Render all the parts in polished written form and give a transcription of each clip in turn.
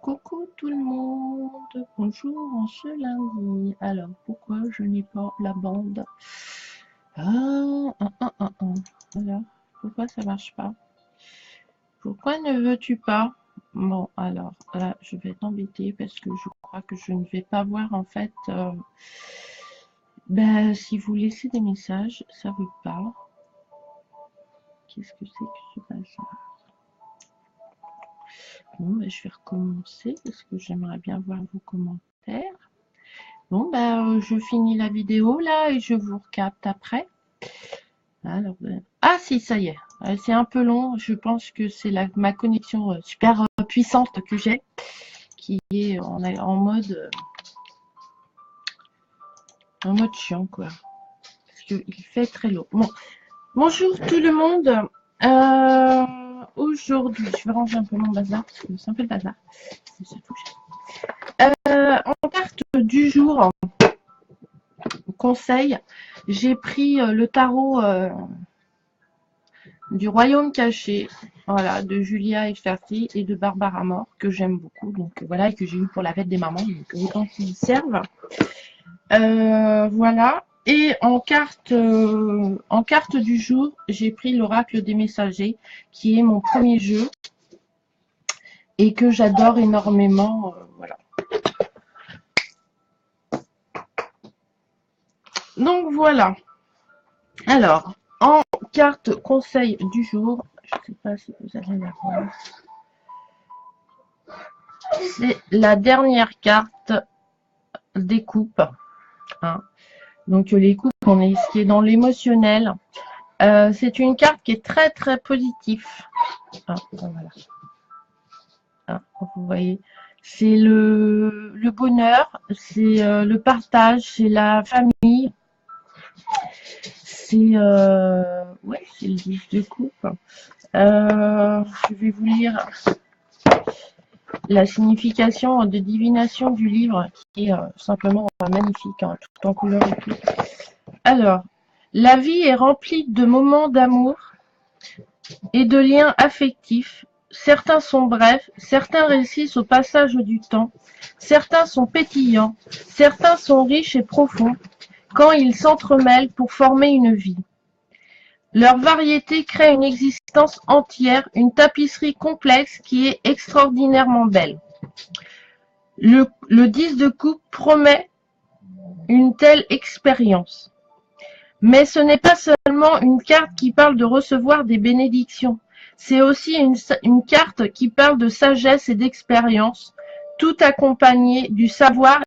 Coucou tout le monde, bonjour en ce lundi. Alors, pourquoi je n'ai pas la bande? Voilà, pourquoi ça marche pas? Pourquoi ne veux-tu pas? Bon, alors là, je vais t'embêter parce que je crois que je ne vais pas voir en fait. Si vous laissez des messages, ça veut pas. Qu'est-ce que c'est que ce bazar? Bon, je vais recommencer parce que j'aimerais bien voir vos commentaires. Bon, je finis la vidéo là et je vous recapte après. Alors, ah si, ça y est. C'est un peu long. Je pense que c'est ma connexion super puissante que j'ai qui est en mode chiant quoi. Parce qu'il fait très lourd. Bon, bonjour tout le monde. Aujourd'hui, je vais ranger un peu mon bazar parce que c'est un peu le bazar. En carte du jour, conseil, j'ai pris le tarot du Royaume caché, voilà, de Julia Efferti et de Barbara Mort, que j'aime beaucoup, donc voilà, et que j'ai eu pour la fête des mamans, donc autant qu'ils y servent. Voilà. Et en carte du jour, j'ai pris l'oracle des messagers, qui est mon premier jeu et que j'adore énormément. Voilà. Donc voilà. Alors, en carte conseil du jour, je ne sais pas si vous allez la voir. C'est la dernière carte des coupes. Hein. Donc les coupes, on est ce qui est dans l'émotionnel. C'est une carte qui est très très positive. Ah, voilà. Ah, vous voyez, c'est le bonheur, c'est le partage, c'est la famille. C'est ouais, c'est le 10 de coupe. Je vais vous lire la signification de divination du livre qui est simplement magnifique, hein, tout en couleur et tout. Alors, la vie est remplie de moments d'amour et de liens affectifs. Certains sont brefs, certains réussissent au passage du temps, certains sont pétillants, certains sont riches et profonds quand ils s'entremêlent pour former une vie. Leur variété crée une existence entière, une tapisserie complexe qui est extraordinairement belle. Le 10 de coupe promet une telle expérience. Mais ce n'est pas seulement une carte qui parle de recevoir des bénédictions, c'est aussi une carte qui parle de sagesse et d'expérience, tout accompagné du savoir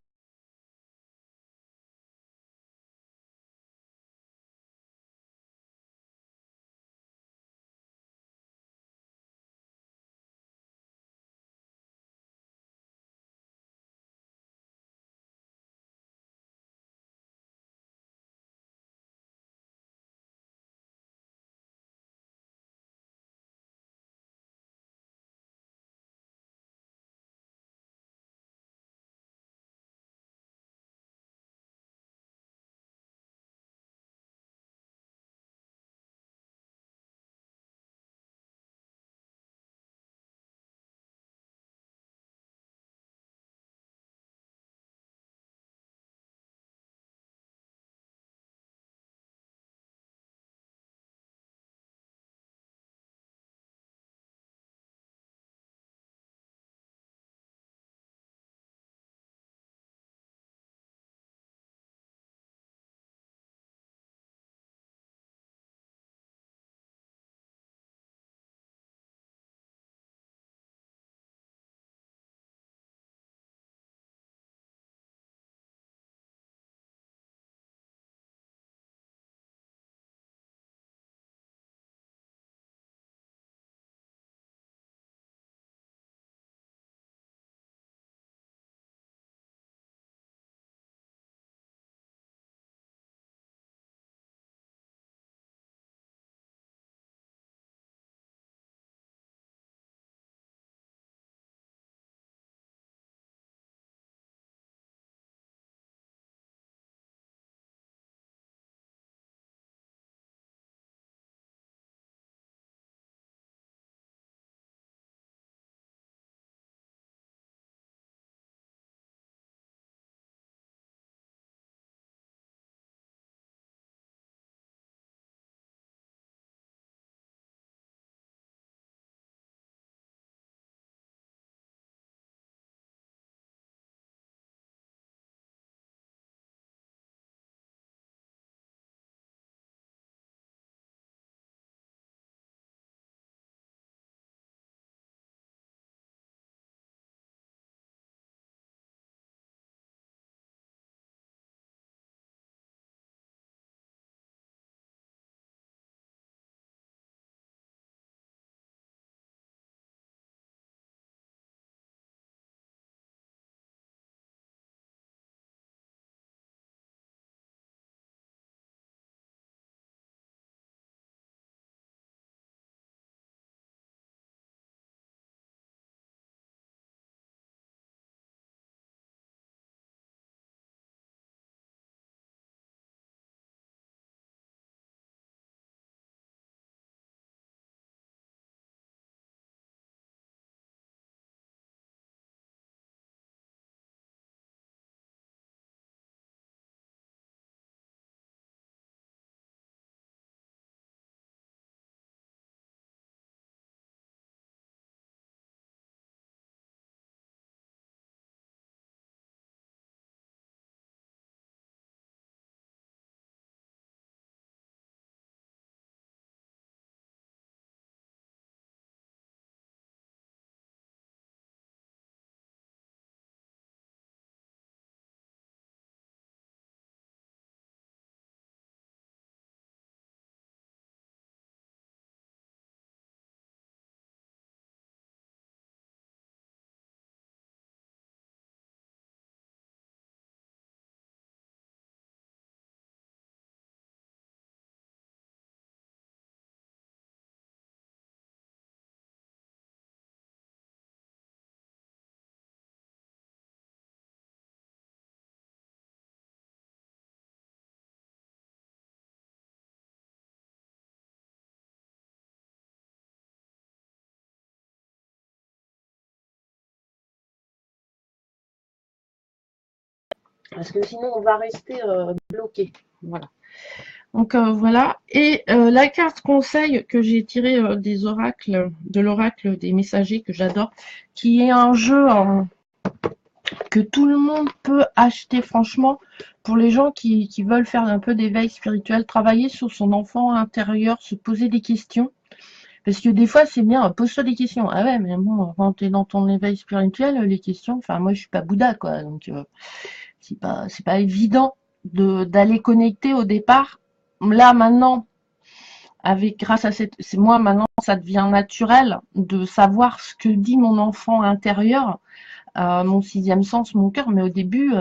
parce que sinon on va rester bloqué. Voilà. Donc voilà. Et la carte conseil que j'ai tirée des oracles, de l'oracle des messagers que j'adore, qui est un jeu que tout le monde peut acheter, franchement, pour les gens qui veulent faire un peu d'éveil spirituel, travailler sur son enfant intérieur, se poser des questions. Parce que des fois, c'est bien, pose-toi des questions. Ah ouais, mais bon, quand t'es dans ton éveil spirituel, les questions, enfin, moi, je suis pas Bouddha, quoi. Donc, c'est pas évident d'aller connecter au départ. Là, maintenant, grâce à moi, maintenant, ça devient naturel de savoir ce que dit mon enfant intérieur, mon sixième sens, mon cœur. Mais au début,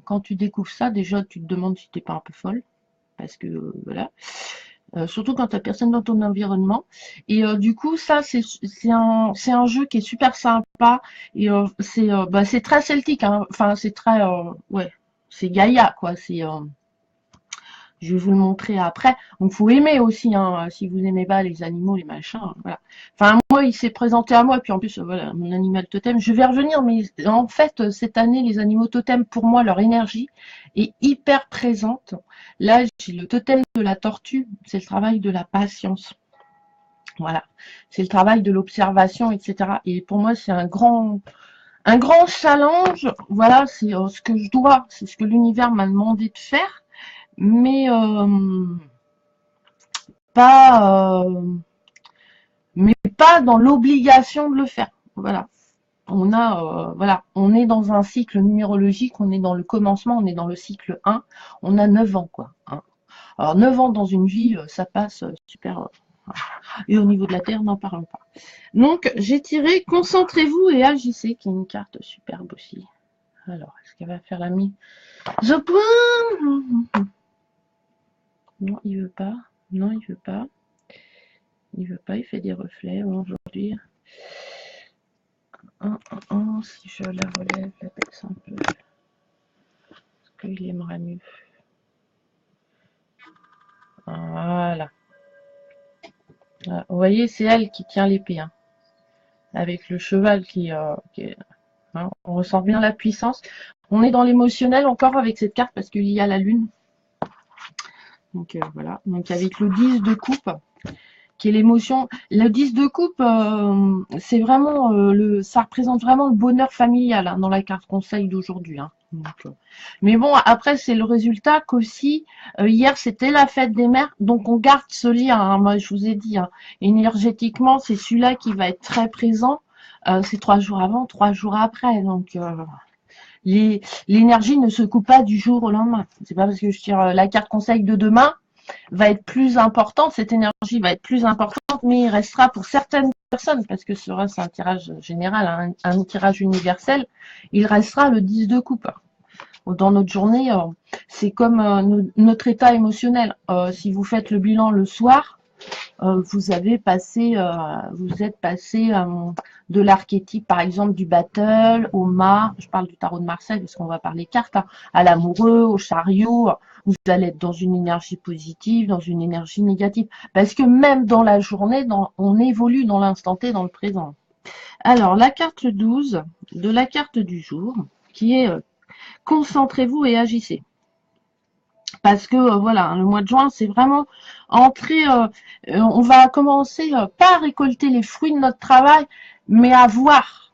quand tu découvres ça, déjà, tu te demandes si t'es pas un peu folle. Parce que, voilà. Surtout quand tu n'as personne dans ton environnement. Et du coup, ça, c'est un jeu qui est super sympa. Et c'est très celtique. Hein. Enfin, c'est très... ouais, c'est Gaïa, quoi. Je vais vous le montrer après. Donc, faut aimer aussi, hein, si vous aimez pas les animaux, les machins, voilà. Enfin, moi, il s'est présenté à moi, puis en plus, voilà, mon animal totem. Je vais revenir, mais en fait, cette année, les animaux totems, pour moi, leur énergie est hyper présente. Là, j'ai le totem de la tortue, c'est le travail de la patience. Voilà, c'est le travail de l'observation, etc. Et pour moi, c'est un grand challenge. Voilà, c'est ce que je dois, c'est ce que l'univers m'a demandé de faire, mais pas, mais pas dans l'obligation de le faire. Voilà. Voilà, on est dans un cycle numérologique, on est dans le commencement, on est dans le cycle 1, on a 9 ans, quoi. Hein. Alors, 9 ans dans une vie, ça passe super. Et au niveau de la Terre, n'en parlons pas. Donc, j'ai tiré Concentrez-vous et agissez, qui est une carte superbe aussi. Alors, est-ce qu'elle va faire la mise au point? Non, il veut pas. Non, il veut pas. Il veut pas, il fait des reflets aujourd'hui. Si je la relève, la baisse un peu. Est-ce qu'il aimerait mieux? Voilà. Vous voyez, c'est elle qui tient l'épée. Hein, avec le cheval hein, on ressent bien la puissance. On est dans l'émotionnel encore avec cette carte parce qu'il y a la lune. Donc voilà. Donc avec le 10 de coupe, qui est l'émotion. Le 10 de coupe, c'est vraiment ça représente vraiment le bonheur familial hein, dans la carte conseil d'aujourd'hui. Hein. Mais bon, après c'est le résultat qu'aussi hier c'était la fête des mères, donc on garde ce lien. Hein, moi je vous ai dit, hein, énergétiquement c'est celui-là qui va être très présent. C'est 3 jours avant, 3 jours après, donc l'énergie ne se coupe pas du jour au lendemain. C'est pas parce que je tire la carte conseil de demain va être plus importante, cette énergie va être plus importante, mais il restera pour certaines personnes, parce que ce reste un tirage général, hein, un tirage universel, il restera le 10 de coupe. Dans notre journée, c'est comme notre état émotionnel. Si vous faites le bilan le soir, vous êtes passé de l'archétype, par exemple, du battle, au mât, je parle du tarot de Marseille, parce qu'on va parler cartes, hein, à l'amoureux, au chariot, vous allez être dans une énergie positive, dans une énergie négative. Parce que même dans la journée, on évolue dans l'instant T, dans le présent. Alors, la carte 12 de la carte du jour, qui est concentrez-vous et agissez. Parce que voilà, le mois de juin, c'est vraiment entrer, on va commencer pas à récolter les fruits de notre travail, mais à voir,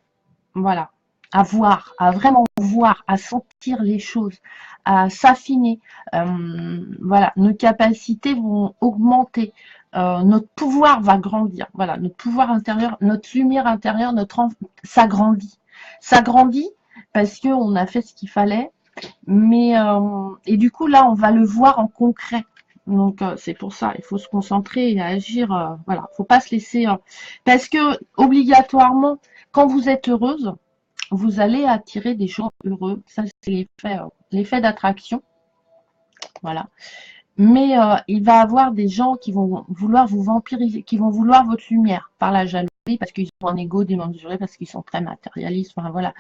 voilà, à voir, à vraiment voir, à sentir les choses, à s'affiner. Voilà, nos capacités vont augmenter, notre pouvoir va grandir. Voilà, notre pouvoir intérieur, notre lumière intérieure, s'agrandit. S'agrandit parce qu'on a fait ce qu'il fallait. Mais et du coup là on va le voir en concret. Donc c'est pour ça, il faut se concentrer et agir. Voilà, faut pas se laisser parce que obligatoirement, quand vous êtes heureuse, vous allez attirer des gens heureux. Ça c'est l'effet d'attraction. Voilà. Mais il va y avoir des gens qui vont vouloir vous vampiriser, qui vont vouloir votre lumière par la jalousie, parce qu'ils ont un ego démesuré, parce qu'ils sont très matérialistes. Enfin voilà,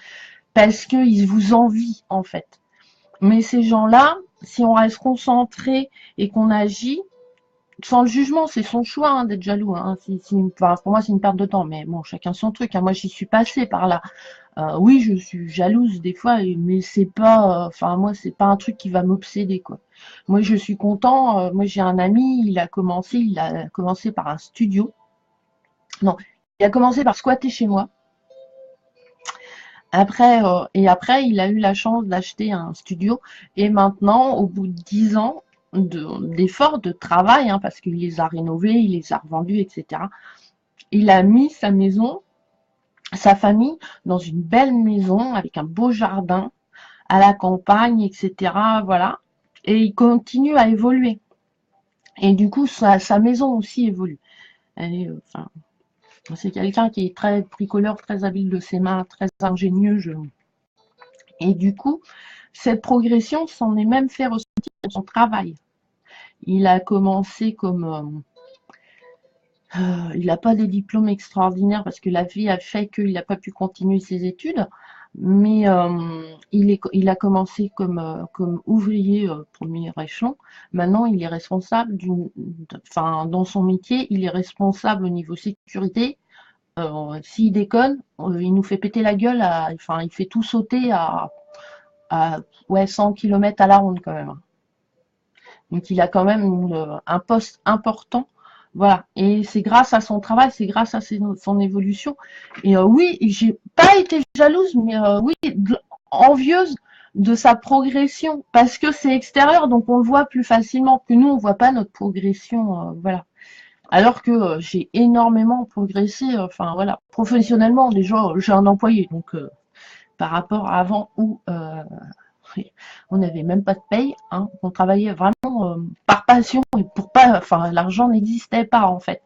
parce qu'ils vous envient en fait. Mais ces gens-là, si on reste concentré et qu'on agit, sans le jugement, c'est son choix hein, d'être jaloux. Hein. Enfin, pour moi, c'est une perte de temps, mais bon, chacun son truc. Hein. Moi, j'y suis passée par là. Oui, je suis jalouse des fois, mais c'est pas, enfin moi, c'est pas un truc qui va m'obséder quoi. Moi, je suis content. Moi, j'ai un ami, il a commencé par un studio. Non, il a commencé par squatter chez moi. Après, il a eu la chance d'acheter un studio. Et maintenant, au bout de 10 ans d'efforts, de travail, hein, parce qu'il les a rénovés, il les a revendus, etc. Il a mis sa maison, sa famille, dans une belle maison avec un beau jardin à la campagne, etc. Voilà. Et il continue à évoluer. Et du coup, sa maison aussi évolue. Enfin, c'est quelqu'un qui est très bricoleur, très habile de ses mains, très ingénieux. Et du coup, cette progression s'en est même fait ressentir dans son travail. Il a commencé comme... il n'a pas des diplômes extraordinaires parce que la vie a fait qu'il n'a pas pu continuer ses études, mais il a commencé comme ouvrier premier échelon. Maintenant, il est responsable enfin, dans son métier, il est responsable au niveau sécurité. S'il déconne, il nous fait péter la gueule, enfin, il fait tout sauter à ouais, 100 km à la ronde quand même. Donc il a quand même un poste important. Voilà. Et c'est grâce à son travail, c'est grâce à son évolution. Et oui, j'ai pas été jalouse, mais oui, envieuse de sa progression. Parce que c'est extérieur, donc on le voit plus facilement que nous, on voit pas notre progression. Voilà. Alors que j'ai énormément progressé, enfin voilà, professionnellement, déjà, j'ai un employé, donc par rapport à avant où on n'avait même pas de paye, hein, on travaillait vraiment par passion et pour pas, enfin l'argent n'existait pas en fait.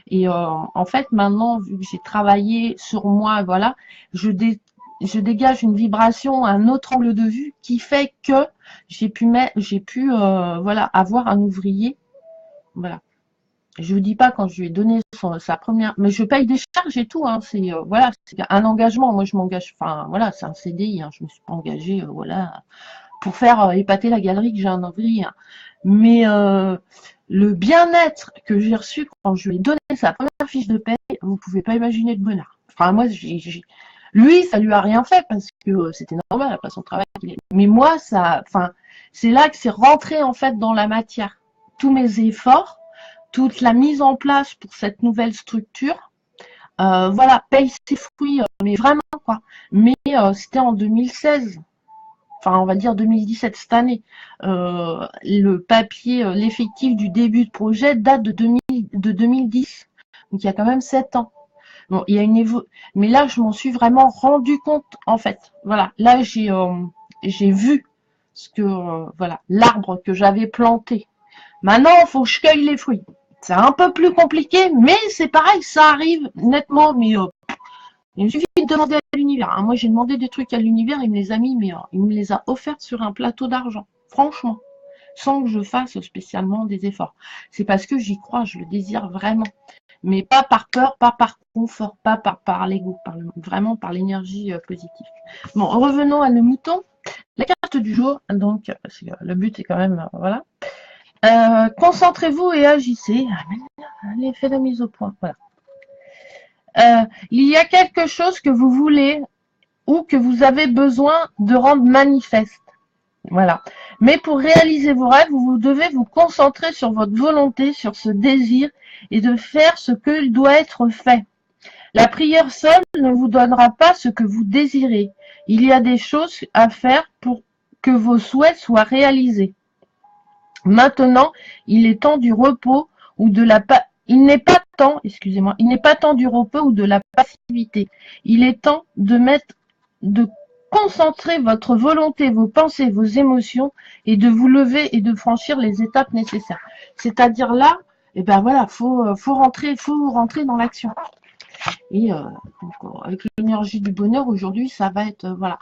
Et en fait maintenant, vu que j'ai travaillé sur moi, voilà, je dégage une vibration, un autre angle de vue qui fait que j'ai pu voilà avoir un ouvrier, voilà. Je vous dis pas quand je lui ai donné sa première, mais je paye des charges et tout. Hein, c'est voilà, c'est un engagement. Moi, je m'engage. Enfin, voilà, c'est un CDI. Hein, je me suis pas engagée, voilà, pour faire épater la galerie que j'ai un ouvrier. Hein. Mais le bien-être que j'ai reçu quand je lui ai donné sa première fiche de paie, vous pouvez pas imaginer le bonheur. Enfin, moi, lui, ça lui a rien fait parce que c'était normal après son travail. Mais moi, ça, enfin, c'est là que c'est rentré en fait dans la matière. Tous mes efforts toute la mise en place pour cette nouvelle structure, voilà, paye ses fruits, mais vraiment quoi. Mais c'était en 2016, enfin on va dire 2017 cette année. Le papier, l'effectif du début de projet date de 2010, donc il y a quand même 7 ans. Bon, il y a mais là je m'en suis vraiment rendu compte en fait. Voilà, là j'ai vu ce que voilà l'arbre que j'avais planté. Maintenant, il faut que je cueille les fruits. C'est un peu plus compliqué, mais c'est pareil, ça arrive nettement. Mais il suffit de demander à l'univers. Hein. Moi, j'ai demandé des trucs à l'univers, il me les a mis, mais il me les a offerts sur un plateau d'argent. Franchement, sans que je fasse spécialement des efforts. C'est parce que j'y crois, je le désire vraiment. Mais pas par peur, pas par confort, pas par l'ego, vraiment par l'énergie positive. Bon, revenons à nos moutons. La carte du jour, donc, parce que le but est quand même, voilà. Concentrez-vous et agissez. L'effet de mise au point. Voilà. Il y a quelque chose que vous voulez ou que vous avez besoin de rendre manifeste. Voilà. Mais pour réaliser vos rêves, vous devez vous concentrer sur votre volonté, sur ce désir et de faire ce que doit être fait. La prière seule ne vous donnera pas ce que vous désirez. Il y a des choses à faire pour que vos souhaits soient réalisés. Maintenant, il est temps du repos ou de la il n'est pas temps, excusez-moi, il n'est pas temps du repos ou de la passivité. Il est temps de concentrer votre volonté, vos pensées, vos émotions et de vous lever et de franchir les étapes nécessaires. C'est-à-dire là, eh ben voilà, faut rentrer dans l'action. Et avec l'énergie du bonheur aujourd'hui, ça va être voilà,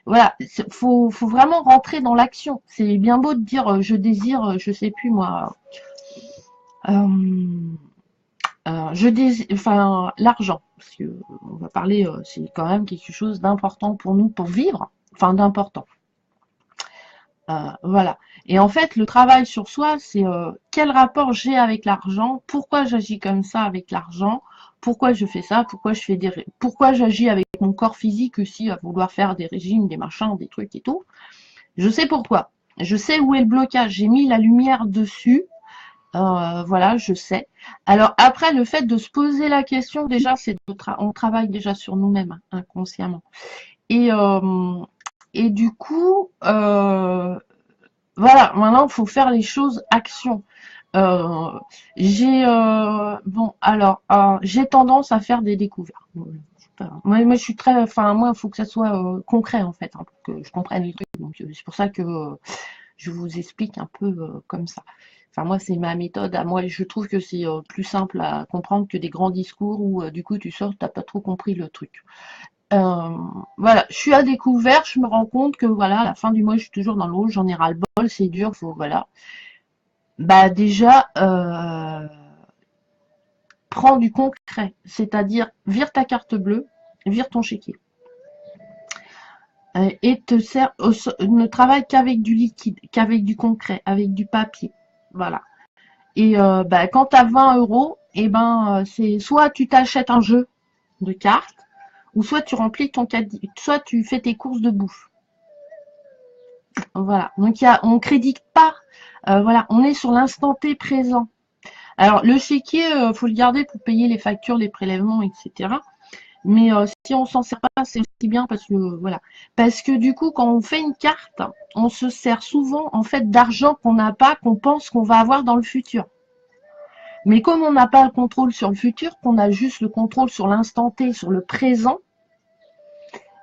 voilà, faut vraiment rentrer dans l'action. C'est bien beau de dire je désire, je sais plus moi, je désire, enfin l'argent, parce que on va parler, c'est quand même quelque chose d'important pour nous pour vivre, enfin d'important. Voilà. Et en fait, le travail sur soi, c'est quel rapport j'ai avec l'argent, pourquoi j'agis comme ça avec l'argent, pourquoi je fais ça, pourquoi j'agis avec mon corps physique aussi à vouloir faire des régimes, des machins, des trucs et tout. Je sais pourquoi. Je sais où est le blocage. J'ai mis la lumière dessus. Voilà, je sais. Alors après, le fait de se poser la question, déjà, on travaille déjà sur nous-mêmes inconsciemment. Et du coup, voilà, maintenant, il faut faire les choses action. Euh, j'ai tendance à faire des découvertes. Moi, je suis très, enfin, moi, il faut que ça soit concret en fait, hein, pour que je comprenne les trucs. Donc, c'est pour ça que je vous explique un peu comme ça. Enfin, moi, c'est ma méthode. À moi, je trouve que c'est plus simple à comprendre que des grands discours où du coup, tu sors, t'as pas trop compris le truc. Euh, voilà, je suis à découvert, je me rends compte que voilà, à la fin du mois, je suis toujours dans le rouge, j'en ai ras le bol, c'est dur, voilà. Bah déjà, prends du concret, c'est-à-dire vire ta carte bleue, vire ton chéquier. Et ne travaille qu'avec du liquide, qu'avec du concret, avec du papier. Voilà. Et quand tu as 20 euros, et c'est soit tu t'achètes un jeu de cartes, ou soit tu remplis ton caddie, soit tu fais tes courses de bouffe. Voilà. Donc on crédite pas. Voilà, on est sur l'instant T présent. Alors le chéquier, faut le garder pour payer les factures, les prélèvements, etc. Mais si on s'en sert pas, c'est aussi bien parce que voilà. Parce que du coup, quand on fait une carte, on se sert souvent en fait d'argent qu'on n'a pas, qu'on pense qu'on va avoir dans le futur. Mais comme on n'a pas le contrôle sur le futur, qu'on a juste le contrôle sur l'instant T, sur le présent,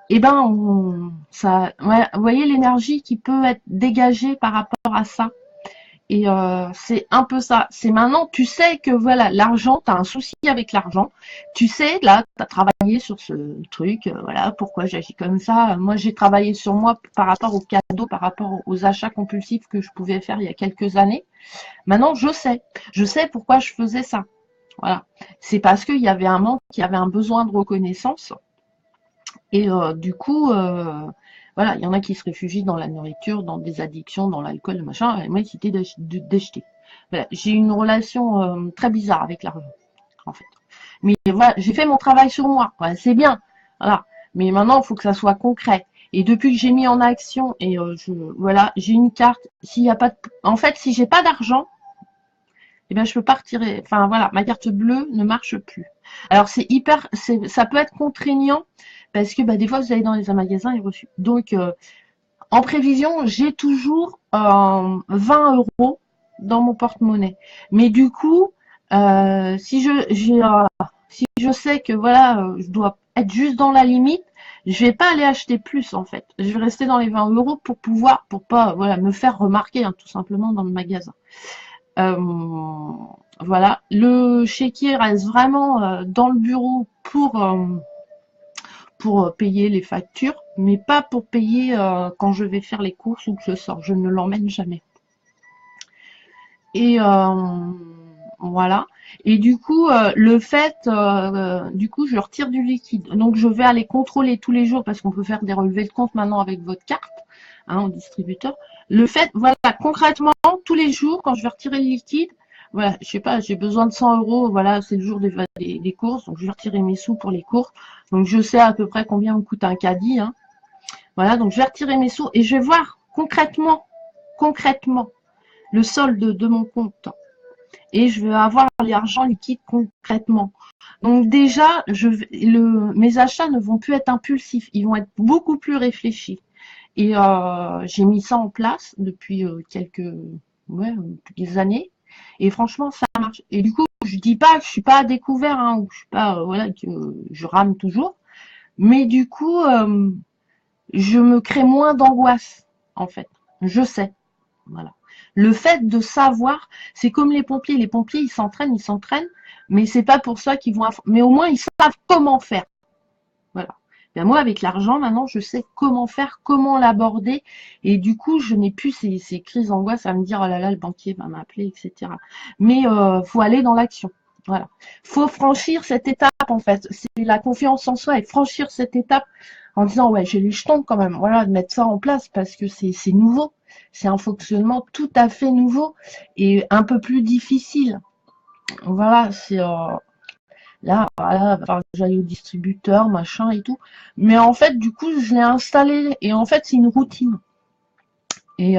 et ouais, vous voyez l'énergie qui peut être dégagée par rapport à ça. Et c'est un peu ça. C'est maintenant, tu sais que voilà, l'argent, tu as un souci avec l'argent. Tu sais, là, tu as travaillé sur ce truc, voilà, pourquoi j'agis comme ça. Moi, j'ai travaillé sur moi par rapport aux cadeaux, par rapport aux achats compulsifs que je pouvais faire il y a quelques années. Maintenant, je sais. Je sais pourquoi je faisais ça. Voilà. C'est parce qu'il y avait un manque, il y avait un besoin de reconnaissance. Et du coup, voilà, il y en a qui se réfugient dans la nourriture, dans des addictions, dans l'alcool, machin. Et moi, c'était d'acheter. Voilà, j'ai une relation très bizarre avec l'argent, en fait. Mais voilà, j'ai fait mon travail sur moi. Ouais, c'est bien. Voilà. Mais maintenant, il faut que ça soit concret. Et depuis que j'ai mis en action et voilà, j'ai une carte. S'il y a pas en fait, si j'ai pas d'argent, eh bien, je peux pas retirer. Enfin, voilà, ma carte bleue ne marche plus. Alors, ça peut être contraignant parce que des fois, vous allez dans les magasins et reçus. Donc, en prévision, j'ai toujours 20 euros dans mon porte-monnaie. Mais du coup, si je sais que voilà, je dois être juste dans la limite, je vais pas aller acheter plus en fait. Je vais rester dans les 20 euros pour pas voilà me faire remarquer tout simplement dans le magasin. Voilà, le chéquier reste vraiment dans le bureau pour payer les factures, mais pas pour payer quand je vais faire les courses ou que je sors. Je ne l'emmène jamais. Et voilà. Et du coup, du coup, je retire du liquide. Donc, je vais aller contrôler tous les jours parce qu'on peut faire des relevés de compte maintenant avec votre carte, au distributeur. Voilà, concrètement, tous les jours, quand je vais retirer le liquide, voilà, je sais pas, j'ai besoin de 100 euros, voilà, c'est le jour des courses, donc je vais retirer mes sous pour les courses. Donc, je sais à peu près combien me coûte un caddie, Voilà, donc je vais retirer mes sous et je vais voir concrètement, le solde de mon compte. Et je vais avoir l'argent liquide concrètement. Donc déjà, mes achats ne vont plus être impulsifs, ils vont être beaucoup plus réfléchis. Et j'ai mis ça en place depuis quelques années. Et franchement, ça marche. Et du coup, je dis pas que je suis pas à découvert, ou je suis pas, voilà, que je rame toujours. Mais du coup, je me crée moins d'angoisse, en fait. Je sais. Voilà. Le fait de savoir, c'est comme les pompiers. Les pompiers, ils s'entraînent, mais c'est pas pour ça qu'ils vont. Mais au moins, ils savent comment faire. Voilà. Ben moi, avec l'argent, maintenant, je sais comment faire, comment l'aborder, et du coup, je n'ai plus ces crises d'angoisse à me dire oh là là, le banquier va m'appeler, etc. Mais faut aller dans l'action. Voilà. Faut franchir cette étape, en fait. C'est la confiance en soi et franchir cette étape en disant ouais, j'ai les jetons quand même. Voilà, de mettre ça en place parce que c'est nouveau. C'est un fonctionnement tout à fait nouveau et un peu plus difficile. Voilà, c'est là, voilà, il va falloir que j'aille au distributeur, machin et tout. Mais en fait, du coup, je l'ai installé et en fait, c'est une routine. Et,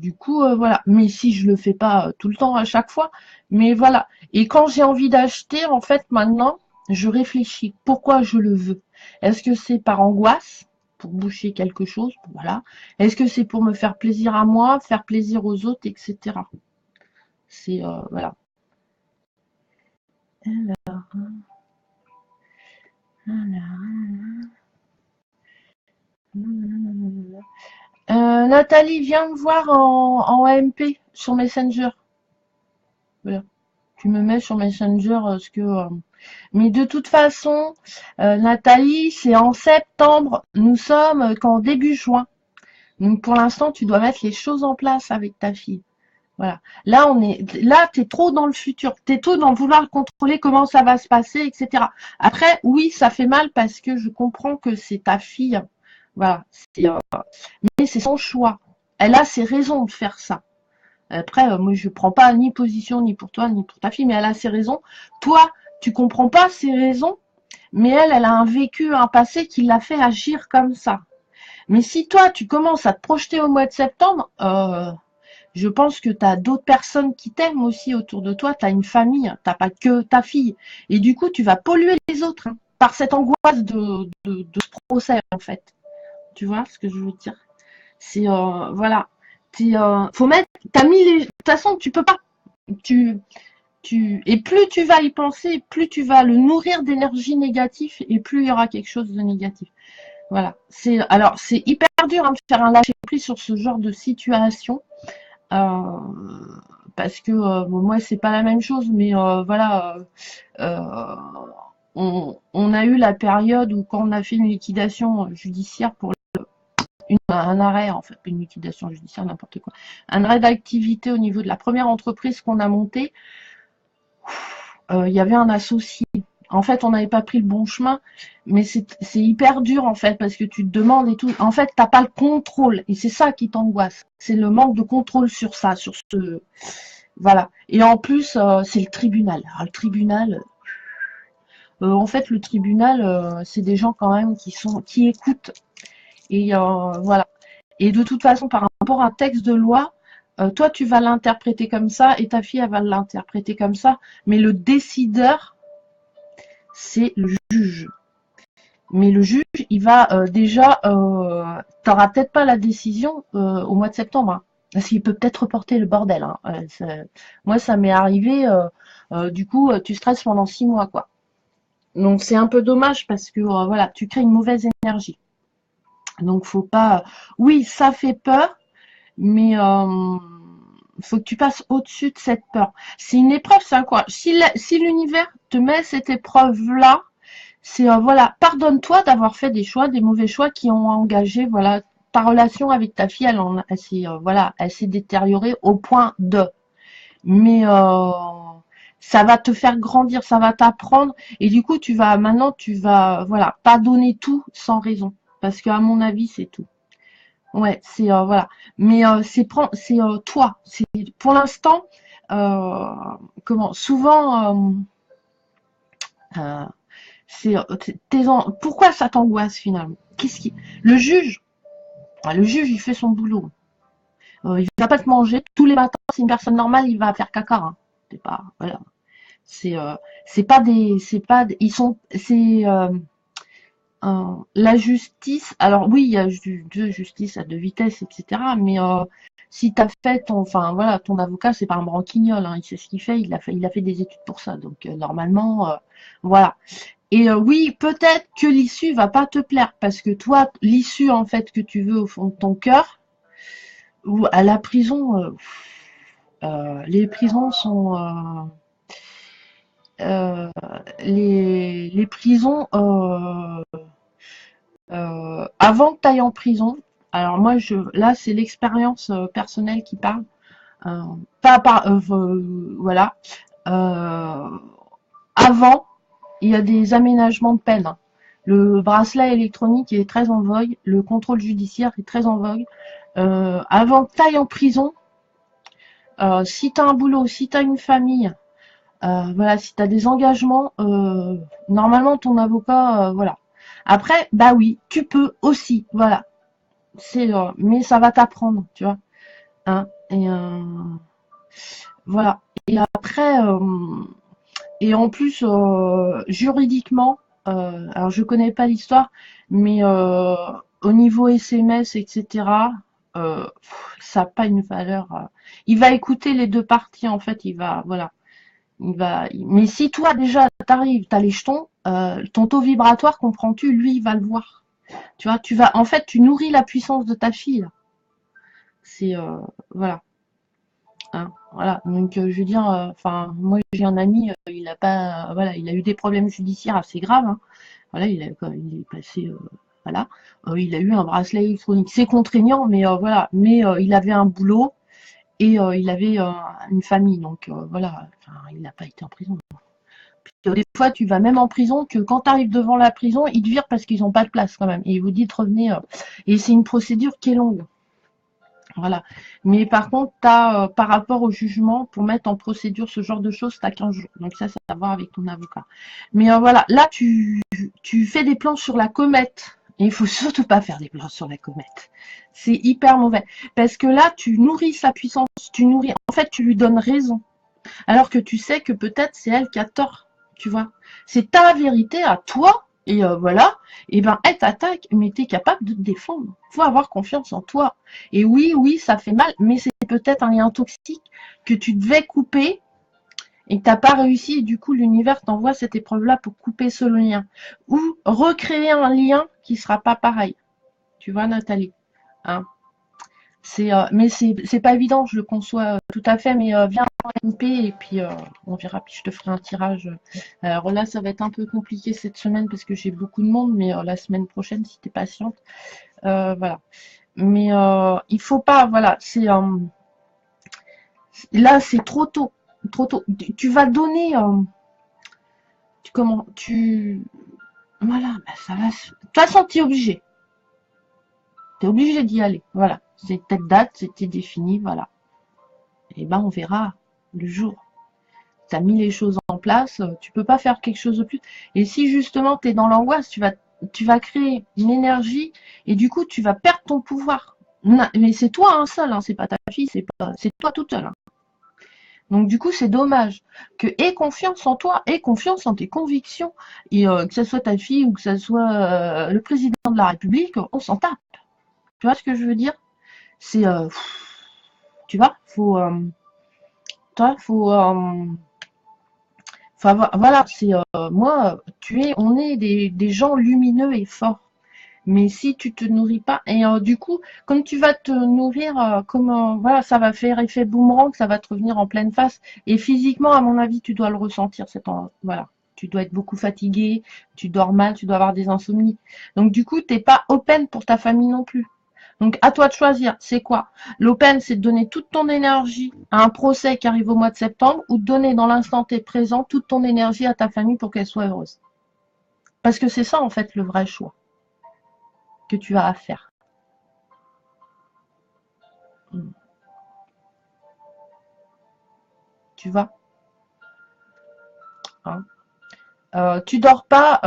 du coup, voilà. Mais si je le fais pas tout le temps à chaque fois, mais voilà. Et quand j'ai envie d'acheter, en fait, maintenant, je réfléchis. Pourquoi je le veux? Est-ce que c'est par angoisse, pour boucher quelque chose? Voilà. Est-ce que c'est pour me faire plaisir à moi, faire plaisir aux autres, etc. C'est, voilà. Nathalie, viens me voir en MP sur Messenger. Voilà. Tu me mets sur Messenger ce que. Mais de toute façon, Nathalie, c'est en septembre. Nous sommes qu'en début juin. Donc pour l'instant, tu dois mettre les choses en place avec ta fille. Voilà. Là, t'es trop dans le futur. T'es trop dans vouloir contrôler comment ça va se passer, etc. Après, oui, ça fait mal parce que je comprends que c'est ta fille. Voilà. Mais c'est son choix. Elle a ses raisons de faire ça. Après, moi, je prends pas ni position ni pour toi ni pour ta fille, mais elle a ses raisons. Toi, tu comprends pas ses raisons, mais elle a un vécu, un passé qui l'a fait agir comme ça. Mais si toi, tu commences à te projeter au mois de septembre, je pense que tu as d'autres personnes qui t'aiment aussi autour de toi. Tu as une famille, t'as pas que ta fille. Et du coup, tu vas polluer les autres par cette angoisse de ce procès, en fait. Tu vois ce que je veux dire? C'est, voilà. Faut mettre, t'as mis les, de toute façon, tu peux pas. Tu, et plus tu vas y penser, plus tu vas le nourrir d'énergie négative et plus il y aura quelque chose de négatif. Voilà. Alors, c'est hyper dur de faire un lâcher prise sur ce genre de situation. Parce que bon, moi c'est pas la même chose, mais voilà, on a eu la période où quand on a fait une liquidation judiciaire pour un arrêt, en fait, une liquidation judiciaire, n'importe quoi, un arrêt d'activité au niveau de la première entreprise qu'on a montée, il y avait un associé. En fait, on n'avait pas pris le bon chemin, mais c'est hyper dur en fait parce que tu te demandes et tout. En fait, t'as pas le contrôle et c'est ça qui t'angoisse. C'est le manque de contrôle sur ça, sur ce, voilà. Et en plus, c'est le tribunal. Alors, le tribunal, en fait, le tribunal, c'est des gens quand même qui écoutent et voilà. Et de toute façon, par rapport à un texte de loi, toi, tu vas l'interpréter comme ça et ta fille, elle va l'interpréter comme ça. Mais le décideur, c'est le juge. Mais le juge, il va déjà, t'auras peut-être pas la décision au mois de septembre. Hein, parce qu'il peut peut-être reporter le bordel. Hein. Moi, ça m'est arrivé. Du coup, tu stresses pendant 6 mois, quoi. Donc c'est un peu dommage parce que voilà, tu crées une mauvaise énergie. Donc faut pas. Oui, ça fait peur, mais faut que tu passes au-dessus de cette peur. C'est une épreuve, c'est quoi. Si l'univers te met cette épreuve-là, c'est voilà, pardonne-toi d'avoir fait des choix, des mauvais choix qui ont engagé voilà ta relation avec ta fille. Elle s'est voilà, elle s'est détériorée au point de. Mais ça va te faire grandir, ça va t'apprendre et du coup maintenant tu vas voilà pas donner tout sans raison parce qu'à mon avis c'est tout. Ouais, c'est voilà. Mais c'est toi. C'est pour l'instant comment souvent c'est pourquoi ça t'angoisse finalement? Qu'est-ce qui le juge il fait son boulot. Il va pas te manger tous les matins. C'est une personne normale, il va faire caca. Hein. C'est pas voilà. C'est pas ils sont c'est la justice. Alors oui, il y a deux justice à deux vitesses, etc. Mais si t'as fait enfin voilà, ton avocat c'est pas un branquignol, hein, il sait ce qu'il fait, il a fait des études pour ça. Donc normalement, voilà. Et oui, peut-être que l'issue va pas te plaire parce que toi, l'issue en fait que tu veux au fond de ton cœur, ou à la prison, les prisons sont euh, les prisons avant que tu ailles en prison. Alors moi là c'est l'expérience personnelle qui parle. Pas par voilà. Euh, Avant, il y a des aménagements de peine. Le bracelet électronique est très en vogue, le contrôle judiciaire est très en vogue. avant que tu ailles en prison, si tu as un boulot, si tu as une famille, voilà, si tu as des engagements, normalement ton avocat, voilà. Après, bah oui, tu peux aussi, voilà. Mais ça va t'apprendre, tu vois. Hein, voilà. Et après, et en plus, juridiquement, alors je connais pas l'histoire, mais au niveau SMS, etc., ça n'a pas une valeur. Il va écouter les deux parties, en fait, il va, voilà. Mais si toi déjà t'arrives, t'as les jetons, ton taux vibratoire, comprends-tu, lui, il va le voir. Tu vois, en fait, tu nourris la puissance de ta fille. Là. C'est, voilà. Hein, voilà. Donc, je veux dire, enfin, moi, j'ai un ami, il a pas, voilà, il a eu des problèmes judiciaires assez graves. Hein. Voilà, il est passé, voilà, il a eu un bracelet électronique. C'est contraignant, mais voilà. Mais il avait un boulot et il avait une famille, donc voilà. Enfin, il n'a pas été en prison. Des fois, tu vas même en prison, que quand tu arrives devant la prison, ils te virent parce qu'ils n'ont pas de place quand même. Et ils vous disent revenez. Et c'est une procédure qui est longue. Voilà. Mais par contre, par rapport au jugement, pour mettre en procédure ce genre de choses, tu as 15 jours. Donc ça, c'est à voir avec ton avocat. Mais voilà, là, tu fais des plans sur la comète. Et il faut surtout pas faire des plans sur la comète. C'est hyper mauvais. Parce que là, tu nourris sa puissance. En fait, tu lui donnes raison. Alors que tu sais que peut-être c'est elle qui a tort, tu vois. C'est ta vérité à toi, et voilà, et ben elle t'attaque, mais tu es capable de te défendre. Faut avoir confiance en toi. Et oui, oui, ça fait mal, mais c'est peut-être un lien toxique que tu devais couper et que tu n'as pas réussi, et du coup l'univers t'envoie cette épreuve-là pour couper ce lien. Ou recréer un lien qui sera pas pareil. Tu vois, Nathalie, hein. Mais c'est pas évident, je le conçois tout à fait, mais viens en MP et puis on verra, puis je te ferai un tirage. Alors là, ça va être un peu compliqué cette semaine parce que j'ai beaucoup de monde, mais la semaine prochaine, si tu es patiente, voilà. Mais il faut pas, voilà, là, c'est trop tôt, trop tôt. Tu vas donner, voilà, bah, ça va. De toute façon, tu es obligé. Tu es obligé d'y aller, voilà. C'est telle date, c'était défini, voilà. Et ben, on verra le jour. Tu as mis les choses en place, tu peux pas faire quelque chose de plus. Et si justement tu es dans l'angoisse, tu vas créer une énergie et du coup tu vas perdre ton pouvoir. Mais c'est toi un seul, hein, c'est pas ta fille, c'est toi toute seule. Hein. Donc du coup c'est dommage que aie confiance en toi, aie confiance en tes convictions et que ce soit ta fille ou que ce soit le président de la République, on s'en tape. Tu vois ce que je veux dire? C'est tu vois, faut enfin, voilà, c'est moi, on est des gens lumineux et forts. Mais si tu te nourris pas, et du coup, comme tu vas te nourrir, voilà, ça va faire effet boomerang, ça va te revenir en pleine face. Et physiquement, à mon avis, tu dois le ressentir. Voilà, tu dois être beaucoup fatigué, tu dors mal, tu dois avoir des insomnies. Donc du coup, t'es pas open pour ta famille non plus. Donc, à toi de choisir. C'est quoi? L'open, c'est de donner toute ton énergie à un procès qui arrive au mois de septembre ou de donner dans l'instant T présent toute ton énergie à ta famille pour qu'elle soit heureuse. Parce que c'est ça, en fait, le vrai choix que tu as à faire. Tu vois? Hein, tu dors pas,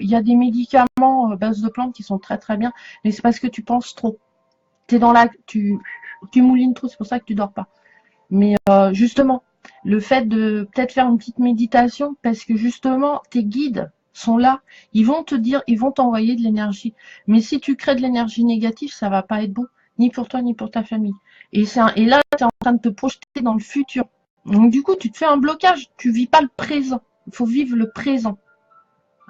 il y a des médicaments base de plantes qui sont très très bien, mais c'est parce que tu penses trop. Tu moulines trop, c'est pour ça que tu dors pas. Mais justement, le fait de peut-être faire une petite méditation, parce que justement, tes guides sont là, ils vont te dire, ils vont t'envoyer de l'énergie. Mais si tu crées de l'énergie négative, ça va pas être bon, ni pour toi, ni pour ta famille. Et là, tu es en train de te projeter dans le futur. Donc du coup, tu te fais un blocage, tu vis pas le présent. Il faut vivre le présent.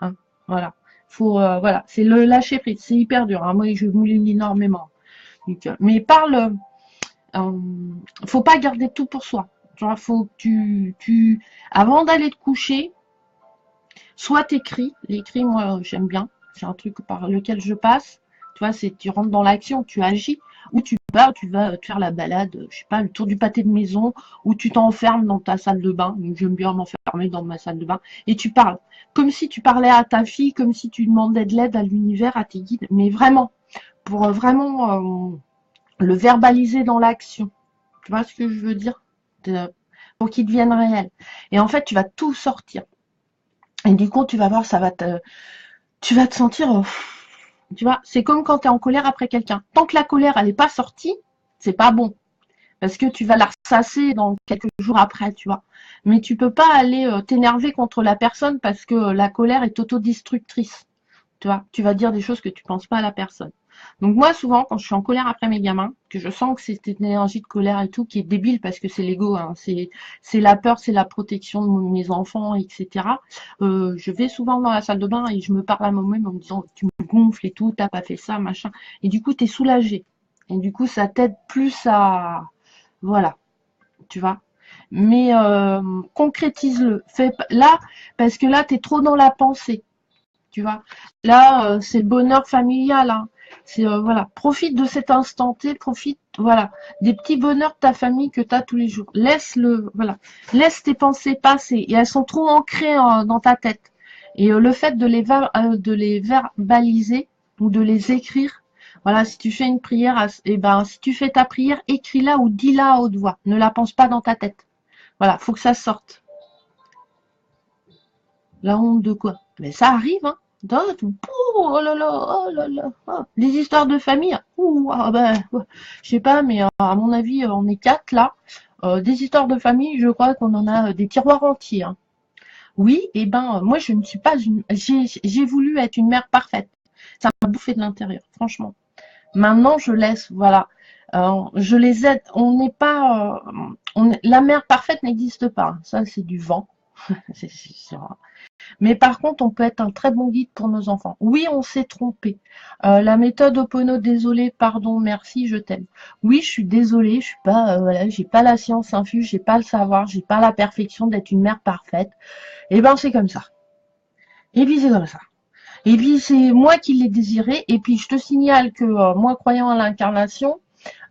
Hein, voilà. Voilà, c'est le lâcher prise. C'est hyper dur. Hein. Moi, je mouline énormément. Donc, mais parle. Faut pas garder tout pour soi. Genre, faut que avant d'aller te coucher, soit t'écris. L'écrit, moi, j'aime bien. C'est un truc par lequel je passe. Tu vois, tu rentres dans l'action, tu agis, ou tu pars, tu vas te faire la balade, je sais pas, le tour du pâté de maison, ou tu t'enfermes dans ta salle de bain. Donc, j'aime bien m'enfermer dans ma salle de bain. Et tu parles. Comme si tu parlais à ta fille, comme si tu demandais de l'aide à l'univers, à tes guides. Mais vraiment, pour vraiment le verbaliser dans l'action. Tu vois ce que je veux dire? Pour qu'il devienne réel. Et en fait, tu vas tout sortir. Et du coup, tu vas voir, tu vas te sentir, tu vois, c'est comme quand tu es en colère après quelqu'un. Tant que la colère, elle n'est pas sortie, c'est pas bon. Parce que tu vas la ressasser dans quelques jours après, tu vois. Mais tu peux pas aller t'énerver contre la personne parce que la colère est autodestructrice. Tu vois, tu vas dire des choses que tu penses pas à la personne. Donc moi, souvent, quand je suis en colère après mes gamins, que je sens que c'est une énergie de colère et tout, qui est débile parce que c'est l'ego, hein, c'est la peur, c'est la protection de mes enfants, etc. Je vais souvent dans la salle de bain et je me parle à moi-même en me disant, tu me gonfles et tout, t'as pas fait ça, machin. Et du coup, t'es soulagé. Et du coup, ça t'aide plus à... Voilà, tu vois. Mais concrétise-le. Là, parce que là, t'es trop dans la pensée. Tu vois, là, c'est le bonheur familial, hein. C'est voilà, profite de cet instant T, profite, voilà, des petits bonheurs de ta famille que tu as tous les jours. Voilà, laisse tes pensées passer et elles sont trop ancrées dans ta tête. Et le fait de les verbaliser ou de les écrire, voilà, si tu fais une prière, et ben, si tu fais ta prière, écris-la ou dis-la à haute voix. Ne la pense pas dans ta tête. Voilà, faut que ça sorte. La honte de quoi? Mais ça arrive, hein. Oh là là, oh là là. Les histoires de famille, ouais, je sais pas, mais à mon avis, on est 4 là. Des histoires de famille, je crois qu'on en a des tiroirs entiers, hein. Oui, et ben moi je ne suis pas une. J'ai voulu être une mère parfaite. Ça m'a bouffé de l'intérieur, franchement. Maintenant, je laisse, voilà. Je les aide. On n'est pas. La mère parfaite n'existe pas. Ça, c'est du vent. C'est vrai. Mais par contre, on peut être un très bon guide pour nos enfants. Oui, on s'est trompé. La méthode Opono, désolé, pardon, merci, je t'aime. Oui, je suis désolée, je suis pas, voilà, j'ai pas la science infuse, j'ai pas le savoir, j'ai pas la perfection d'être une mère parfaite. Et ben, c'est comme ça. Et puis c'est comme ça. Et puis c'est moi qui l'ai désiré. Et puis je te signale que moi, croyant à l'incarnation,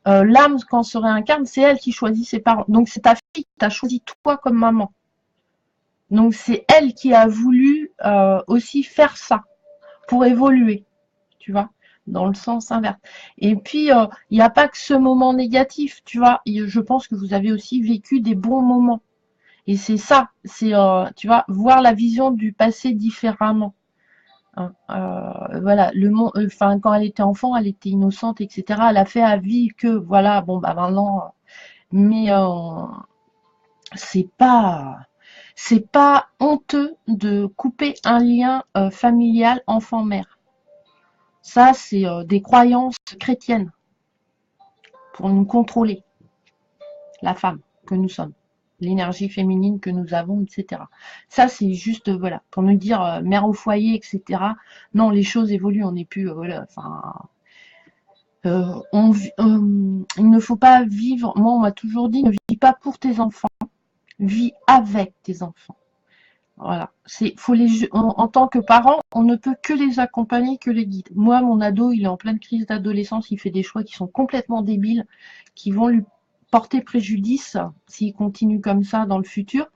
l'âme quand se réincarne, c'est elle qui choisit ses parents. Donc c'est ta fille qui t'a choisi toi comme maman. Donc c'est elle qui a voulu aussi faire ça pour évoluer, tu vois, dans le sens inverse. Et puis, il n'y a pas que ce moment négatif, tu vois. Je pense que vous avez aussi vécu des bons moments. Et c'est ça, c'est, tu vois, voir la vision du passé différemment, hein. Voilà, enfin, quand elle était enfant, elle était innocente, etc. Elle a fait à vie que, voilà, bon, bah maintenant, mais c'est pas, c'est pas honteux de couper un lien familial enfant-mère. Ça, c'est des croyances chrétiennes pour nous contrôler, la femme que nous sommes, l'énergie féminine que nous avons, etc. Ça, c'est juste, voilà, pour nous dire mère au foyer, etc. Non, les choses évoluent, on n'est plus, voilà, enfin, il ne faut pas vivre, moi, on m'a toujours dit, ne vis pas pour tes enfants, vis avec tes enfants. Voilà, en tant que parent, on ne peut que les accompagner, que les guider. Moi, mon ado, il est en pleine crise d'adolescence, il fait des choix qui sont complètement débiles, qui vont lui porter préjudice s'il continue comme ça dans le futur.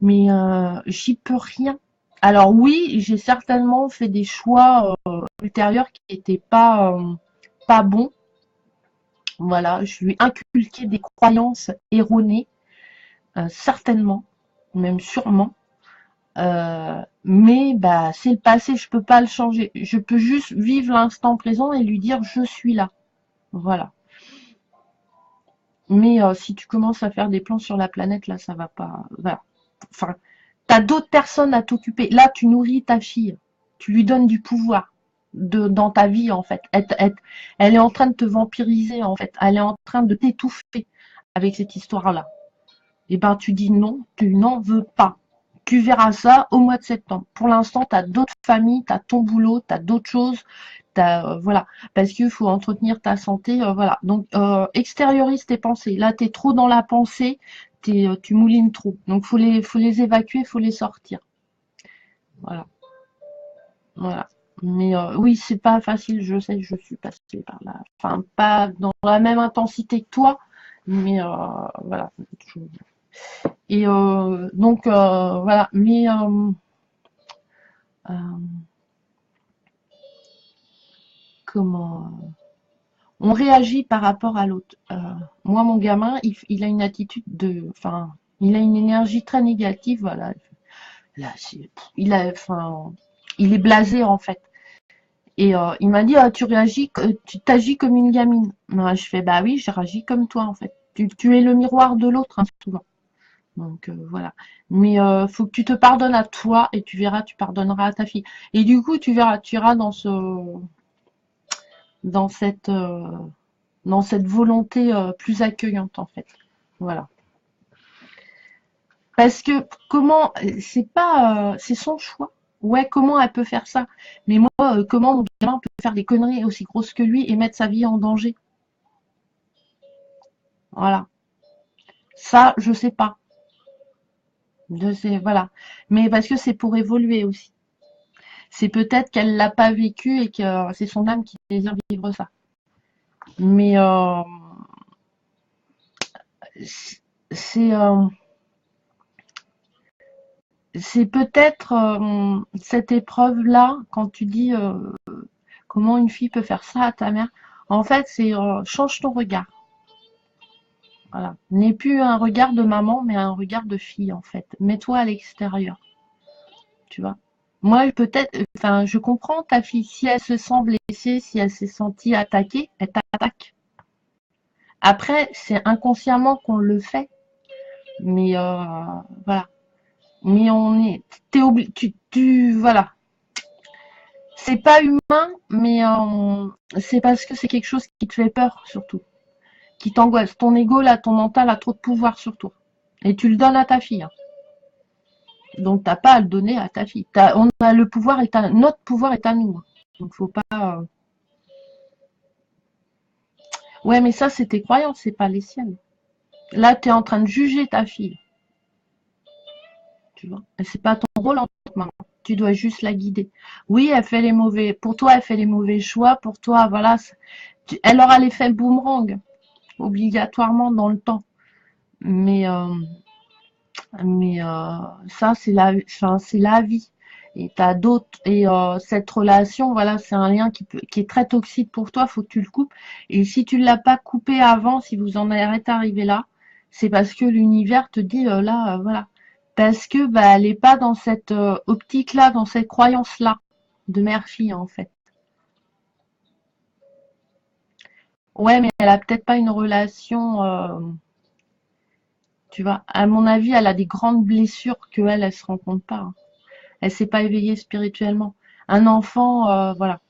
Mais j'y peux rien. Alors oui, j'ai certainement fait des choix ultérieurs qui n'étaient pas bons. Voilà, je lui ai inculqué des croyances erronées, certainement, même sûrement. Mais bah c'est le passé, je peux pas le changer. Je peux juste vivre l'instant présent et lui dire je suis là. Voilà. Mais si tu commences à faire des plans sur la planète, là, ça va pas. Voilà. Enfin, t'as d'autres personnes à t'occuper. Là, tu nourris ta fille. Tu lui donnes du pouvoir dans ta vie, en fait. Elle est en train de te vampiriser, en fait. Elle est en train de t'étouffer avec cette histoire-là. Et ben, tu dis non, tu n'en veux pas. Tu verras ça au mois de septembre. Pour l'instant, tu as d'autres familles, tu as ton boulot, tu as d'autres choses. Voilà, parce qu'il faut entretenir ta santé. Voilà. Donc, extériorise tes pensées. Là, tu es trop dans la pensée, tu moulines trop. Donc, faut les évacuer, faut les sortir. Voilà. Voilà. Mais oui, c'est pas facile, je sais, je suis passée par là. Enfin, pas dans la même intensité que toi, mais voilà. Et donc, voilà. Mais comment on réagit par rapport à l'autre. Moi, mon gamin, il a une attitude de, enfin, il a une énergie très négative, voilà. Là, il est blasé en fait. Et il m'a dit, ah, tu t'agis comme une gamine. Moi, je fais, bah oui, je réagis comme toi en fait. Tu es le miroir de l'autre, hein, souvent. Donc voilà. Mais faut que tu te pardonnes à toi et tu verras, tu pardonneras à ta fille. Et du coup, tu verras, tu iras dans cette, euh, dans cette volonté plus accueillante en fait. Voilà. Parce que comment, c'est pas, c'est son choix. Ouais, comment elle peut faire ça? Mais moi, comment mon gamin peut faire des conneries aussi grosses que lui et mettre sa vie en danger? Voilà. Ça, je sais pas. Je sais, voilà. Mais parce que c'est pour évoluer aussi. C'est peut-être qu'elle l'a pas vécu et que c'est son âme qui désire vivre ça. Mais c'est c'est peut-être cette épreuve-là, quand tu dis comment une fille peut faire ça à ta mère, en fait, c'est change ton regard. Voilà. N'est plus un regard de maman, mais un regard de fille, en fait. Mets-toi à l'extérieur, tu vois. Moi, peut-être, enfin, je comprends ta fille. Si elle se sent blessée, si elle s'est sentie attaquée, elle t'attaque. Après, c'est inconsciemment qu'on le fait, mais voilà. Mais voilà. C'est pas humain, mais c'est parce que c'est quelque chose qui te fait peur, surtout. Qui t'angoisse. Ton ego, là, ton mental a trop de pouvoir sur toi. Et tu le donnes à ta fille, hein. Donc, t'as pas à le donner à ta fille. On a le pouvoir, notre pouvoir est à nous, hein. Donc, faut pas. Ouais, mais ça, c'est tes croyances, c'est pas les siennes. Là, tu es en train de juger ta fille, tu vois. Et c'est pas ton rôle en tant que maman. Tu dois juste la guider. Oui, elle fait les mauvais. Pour toi, elle fait les mauvais choix. Pour toi, voilà. Elle aura l'effet boomerang, obligatoirement dans le temps. Mais, ça, enfin, c'est la vie. Et t'as d'autres. Et cette relation, voilà, c'est un lien qui est très toxique pour toi. Faut que tu le coupes. Et si tu ne l'as pas coupé avant, si vous en êtes arrivé là, c'est parce que l'univers te dit là, voilà. Parce que bah, elle n'est pas dans cette optique-là, dans cette croyance-là de mère-fille en fait. Ouais, mais elle a peut-être pas une relation. Tu vois, à mon avis, elle a des grandes blessures que elle se rend compte pas, hein. Elle s'est pas éveillée spirituellement. Un enfant, voilà,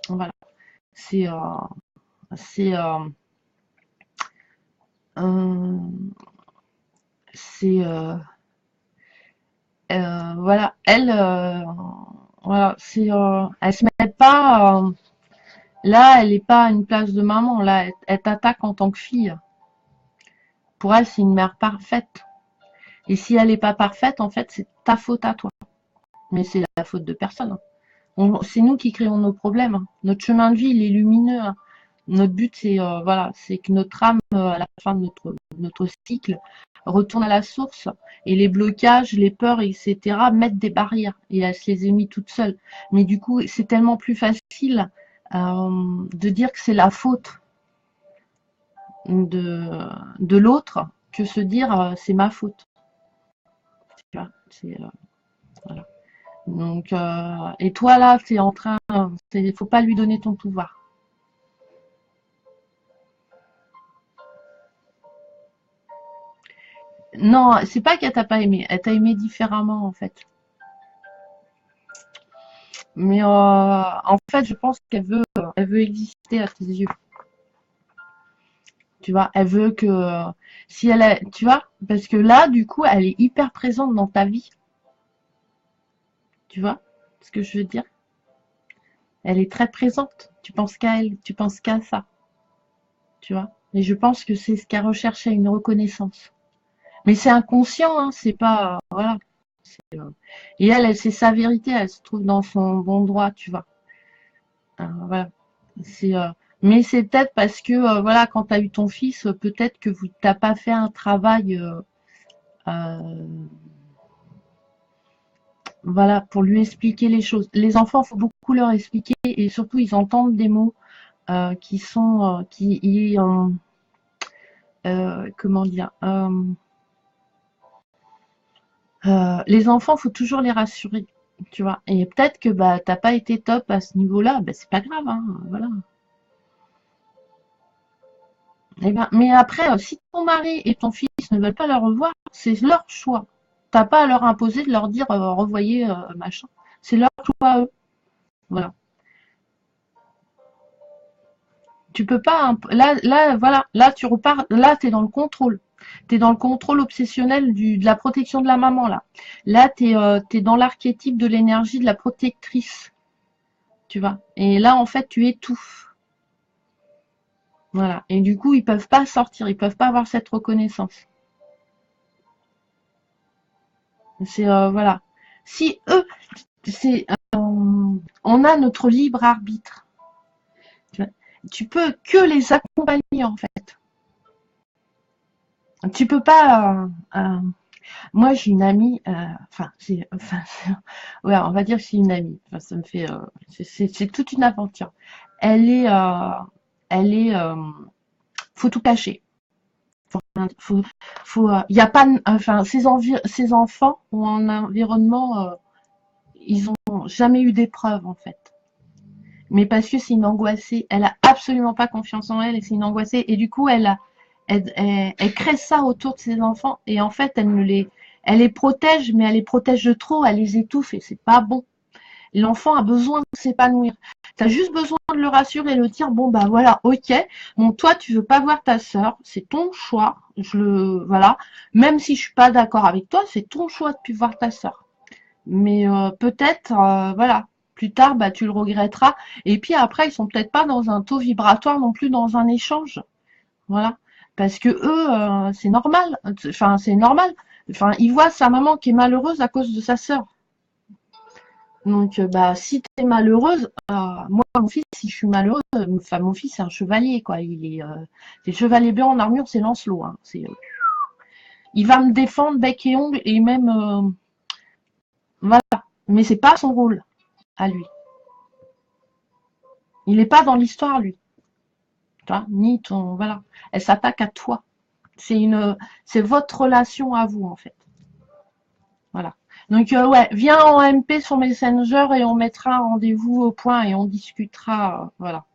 voilà, c'est, c'est, euh, c'est, voilà, elle, voilà, elle se met pas, là, elle est pas à une place de maman. Là, elle t'attaque en tant que fille. Pour elle, c'est une mère parfaite. Et si elle n'est pas parfaite, en fait, c'est ta faute à toi. Mais c'est la faute de personne, hein. C'est nous qui créons nos problèmes, hein. Notre chemin de vie, il est lumineux, hein. Notre but, c'est voilà, c'est que notre âme, à la fin de notre cycle, retourne à la source. Et les blocages, les peurs, etc., mettent des barrières. Et elle se les est mis toute seule. Mais du coup, c'est tellement plus facile de dire que c'est la faute de l'autre que se dire c'est ma faute. Tu vois, voilà. Donc, et toi là, t'es en train, faut pas lui donner ton pouvoir. Non, c'est pas qu'elle t'a pas aimé, elle t'a aimé différemment en fait. Mais en fait, je pense elle veut exister à tes yeux. Tu vois, elle veut que si elle est, tu vois, parce que là, du coup, elle est hyper présente dans ta vie. Tu vois ce que je veux dire? Elle est très présente. Tu penses qu'à elle, tu penses qu'à ça. Tu vois? Et je pense que c'est ce qu'elle recherchait, une reconnaissance. Mais c'est inconscient, hein, c'est pas, voilà. Et c'est sa vérité, elle se trouve dans son bon droit, tu vois. Voilà. C'est, mais c'est peut-être parce que, voilà, quand tu as eu ton fils, peut-être que t'as pas fait un travail, euh, voilà, pour lui expliquer les choses. Les enfants, faut beaucoup leur expliquer et surtout, ils entendent des mots. comment dire, les enfants, faut toujours les rassurer, tu vois. Et peut-être que bah t'as pas été top à ce niveau-là, bah c'est pas grave, hein, voilà. Eh ben, mais après, si ton mari et ton fils ne veulent pas la revoir, c'est leur choix. T'as pas à leur imposer de leur dire revoyez machin. C'est leur choix à eux. Voilà. Tu peux pas. Là, voilà. Là, tu repars. Là, t'es dans le contrôle. T'es dans le contrôle obsessionnel de la protection de la maman là. Là, t'es dans l'archétype de l'énergie de la protectrice. Tu vois. Et là, en fait, tu étouffes. Voilà. Et du coup, ils peuvent pas sortir. Ils peuvent pas avoir cette reconnaissance. C'est voilà. Si eux, c'est on a notre libre arbitre. Tu peux que les accompagner en fait. Tu peux pas. Moi, j'ai une amie. Ouais, on va dire que c'est une amie. Enfin, ça me fait. C'est toute une aventure. Elle est. Faut tout cacher. Il y a pas. Enfin, ses enfants ont un environnement. Ils ont jamais eu d'épreuve en fait. Mais parce que c'est une angoissée, elle a absolument pas confiance en elle et c'est une angoissée et du coup elle crée ça autour de ses enfants et en fait elle les protège mais elle les protège de trop, elle les étouffe et c'est pas bon. L'enfant a besoin de s'épanouir. Tu as juste besoin de le rassurer et le dire bon bah voilà, ok, bon toi tu veux pas voir ta sœur, c'est ton choix, voilà, même si je suis pas d'accord avec toi, c'est ton choix de plus voir ta sœur. Mais peut-être, voilà, plus tard, bah, tu le regretteras. Et puis après, ils sont peut-être pas dans un taux vibratoire non plus dans un échange. Voilà. Parce que eux, c'est normal. Enfin, c'est normal. Enfin, ils voient sa maman qui est malheureuse à cause de sa sœur. Donc, bah, si tu es malheureuse, moi, mon fils, si je suis malheureuse, enfin, mon fils, c'est un chevalier, quoi. C'est chevalier blanc en armure, c'est Lancelot. Hein. Il va me défendre bec et ongle et même, voilà. Mais c'est pas son rôle à lui. Il n'est pas dans l'histoire, lui. Tu vois, ni ton. Voilà. Elle s'attaque à toi. C'est votre relation à vous, en fait. Voilà. Donc, ouais, viens en MP sur Messenger et on mettra un rendez-vous au point et on discutera, voilà,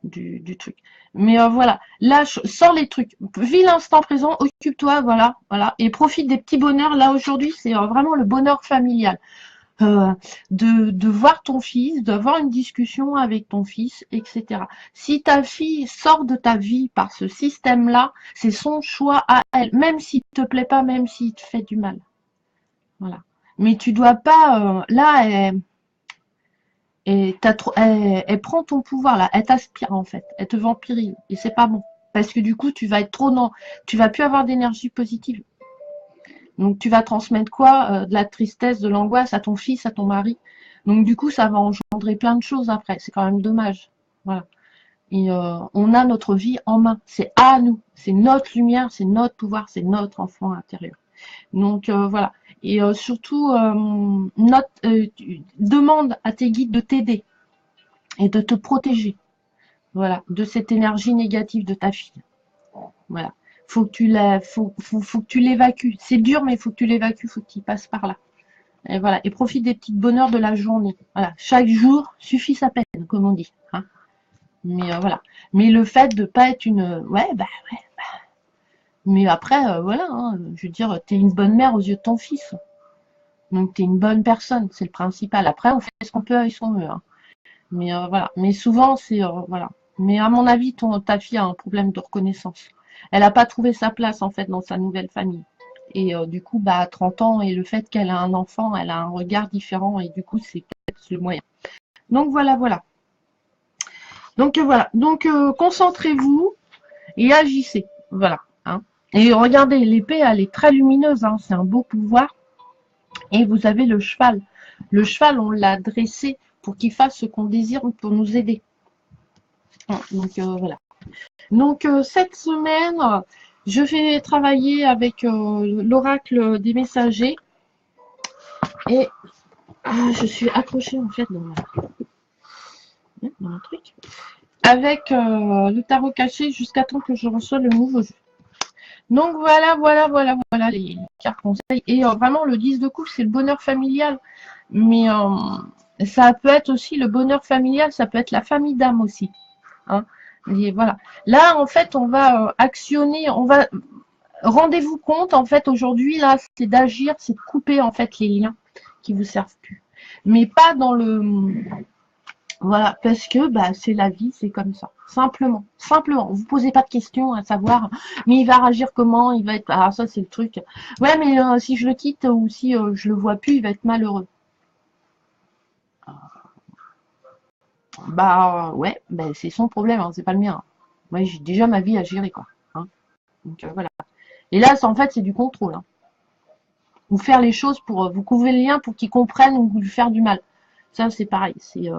du truc. Mais voilà, là, sors les trucs. Vis l'instant présent, occupe-toi, voilà, voilà. Et profite des petits bonheurs. Là, aujourd'hui, c'est vraiment le bonheur familial. De voir ton fils, d'avoir une discussion avec ton fils, etc. Si ta fille sort de ta vie par ce système-là, c'est son choix à elle, même s'il te plaît pas, même s'il te fait du mal. Voilà. Mais tu dois pas, là, elle prend ton pouvoir, là, elle t'aspire en fait, elle te vampirise, et c'est pas bon. Parce que du coup, tu vas être trop dans, tu vas plus avoir d'énergie positive. Donc tu vas transmettre quoi? De la tristesse, de l'angoisse à ton fils, à ton mari. Donc du coup, ça va engendrer plein de choses après. C'est quand même dommage. Voilà. Et on a notre vie en main. C'est à nous. C'est notre lumière, c'est notre pouvoir, c'est notre enfant intérieur. Donc voilà. Et surtout, demande à tes guides de t'aider et de te protéger. Voilà, de cette énergie négative de ta fille. Voilà. Faut que tu l'évacues. C'est dur, mais il faut que tu l'évacues, faut que tu passes par là. Et voilà. Et profite des petits bonheurs de la journée. Voilà. Chaque jour suffit sa peine, comme on dit. Hein. Mais voilà. Mais le fait de pas être une. Ouais, bah ouais. Bah. Mais après, voilà. Hein, je veux dire, t'es une bonne mère aux yeux de ton fils. Donc t'es une bonne personne, c'est le principal. Après, on fait ce qu'on peut avec son mieux. Hein. Mais voilà. Mais souvent, c'est voilà. Mais à mon avis, ta fille a un problème de reconnaissance. Elle n'a pas trouvé sa place en fait dans sa nouvelle famille. Et du coup, bah, à 30 ans, et le fait qu'elle a un enfant, elle a un regard différent, et du coup, c'est peut-être le moyen. Donc voilà, voilà. Donc voilà. Donc concentrez-vous et agissez. Voilà. Hein. Et regardez, l'épée, elle est très lumineuse. Hein. C'est un beau pouvoir. Et vous avez le cheval. Le cheval, on l'a dressé pour qu'il fasse ce qu'on désire pour nous aider. Donc voilà. Donc cette semaine, je vais travailler avec l'oracle des messagers et je suis accrochée en fait dans un truc. avec le tarot caché jusqu'à temps que je reçois le nouveau jeu. Donc voilà les cartes conseils. Et vraiment, le 10 de coupe, c'est le bonheur familial. Mais ça peut être aussi le bonheur familial, ça peut être la famille d'âme aussi. Hein. Et voilà. Là, en fait, on va actionner, on va rendez-vous compte, en fait, aujourd'hui, là, c'est d'agir, c'est de couper, en fait, les liens qui vous servent plus. Mais pas dans le... Voilà, parce que bah, c'est la vie, c'est comme ça. Simplement. Simplement. Vous posez pas de questions à savoir, mais il va réagir comment, il va être... Ah, ça, c'est le truc. Ouais, mais si je le quitte ou si je le vois plus, il va être malheureux. Bah, ouais, bah, c'est son problème, hein, c'est pas le mien. Moi, j'ai déjà ma vie à gérer, quoi. Hein. Donc, voilà. Et là, en fait, c'est du contrôle. Hein. Vous faire les choses pour vous couver le lien pour qu'ils comprennent ou vous lui faire du mal. Ça, c'est pareil, c'est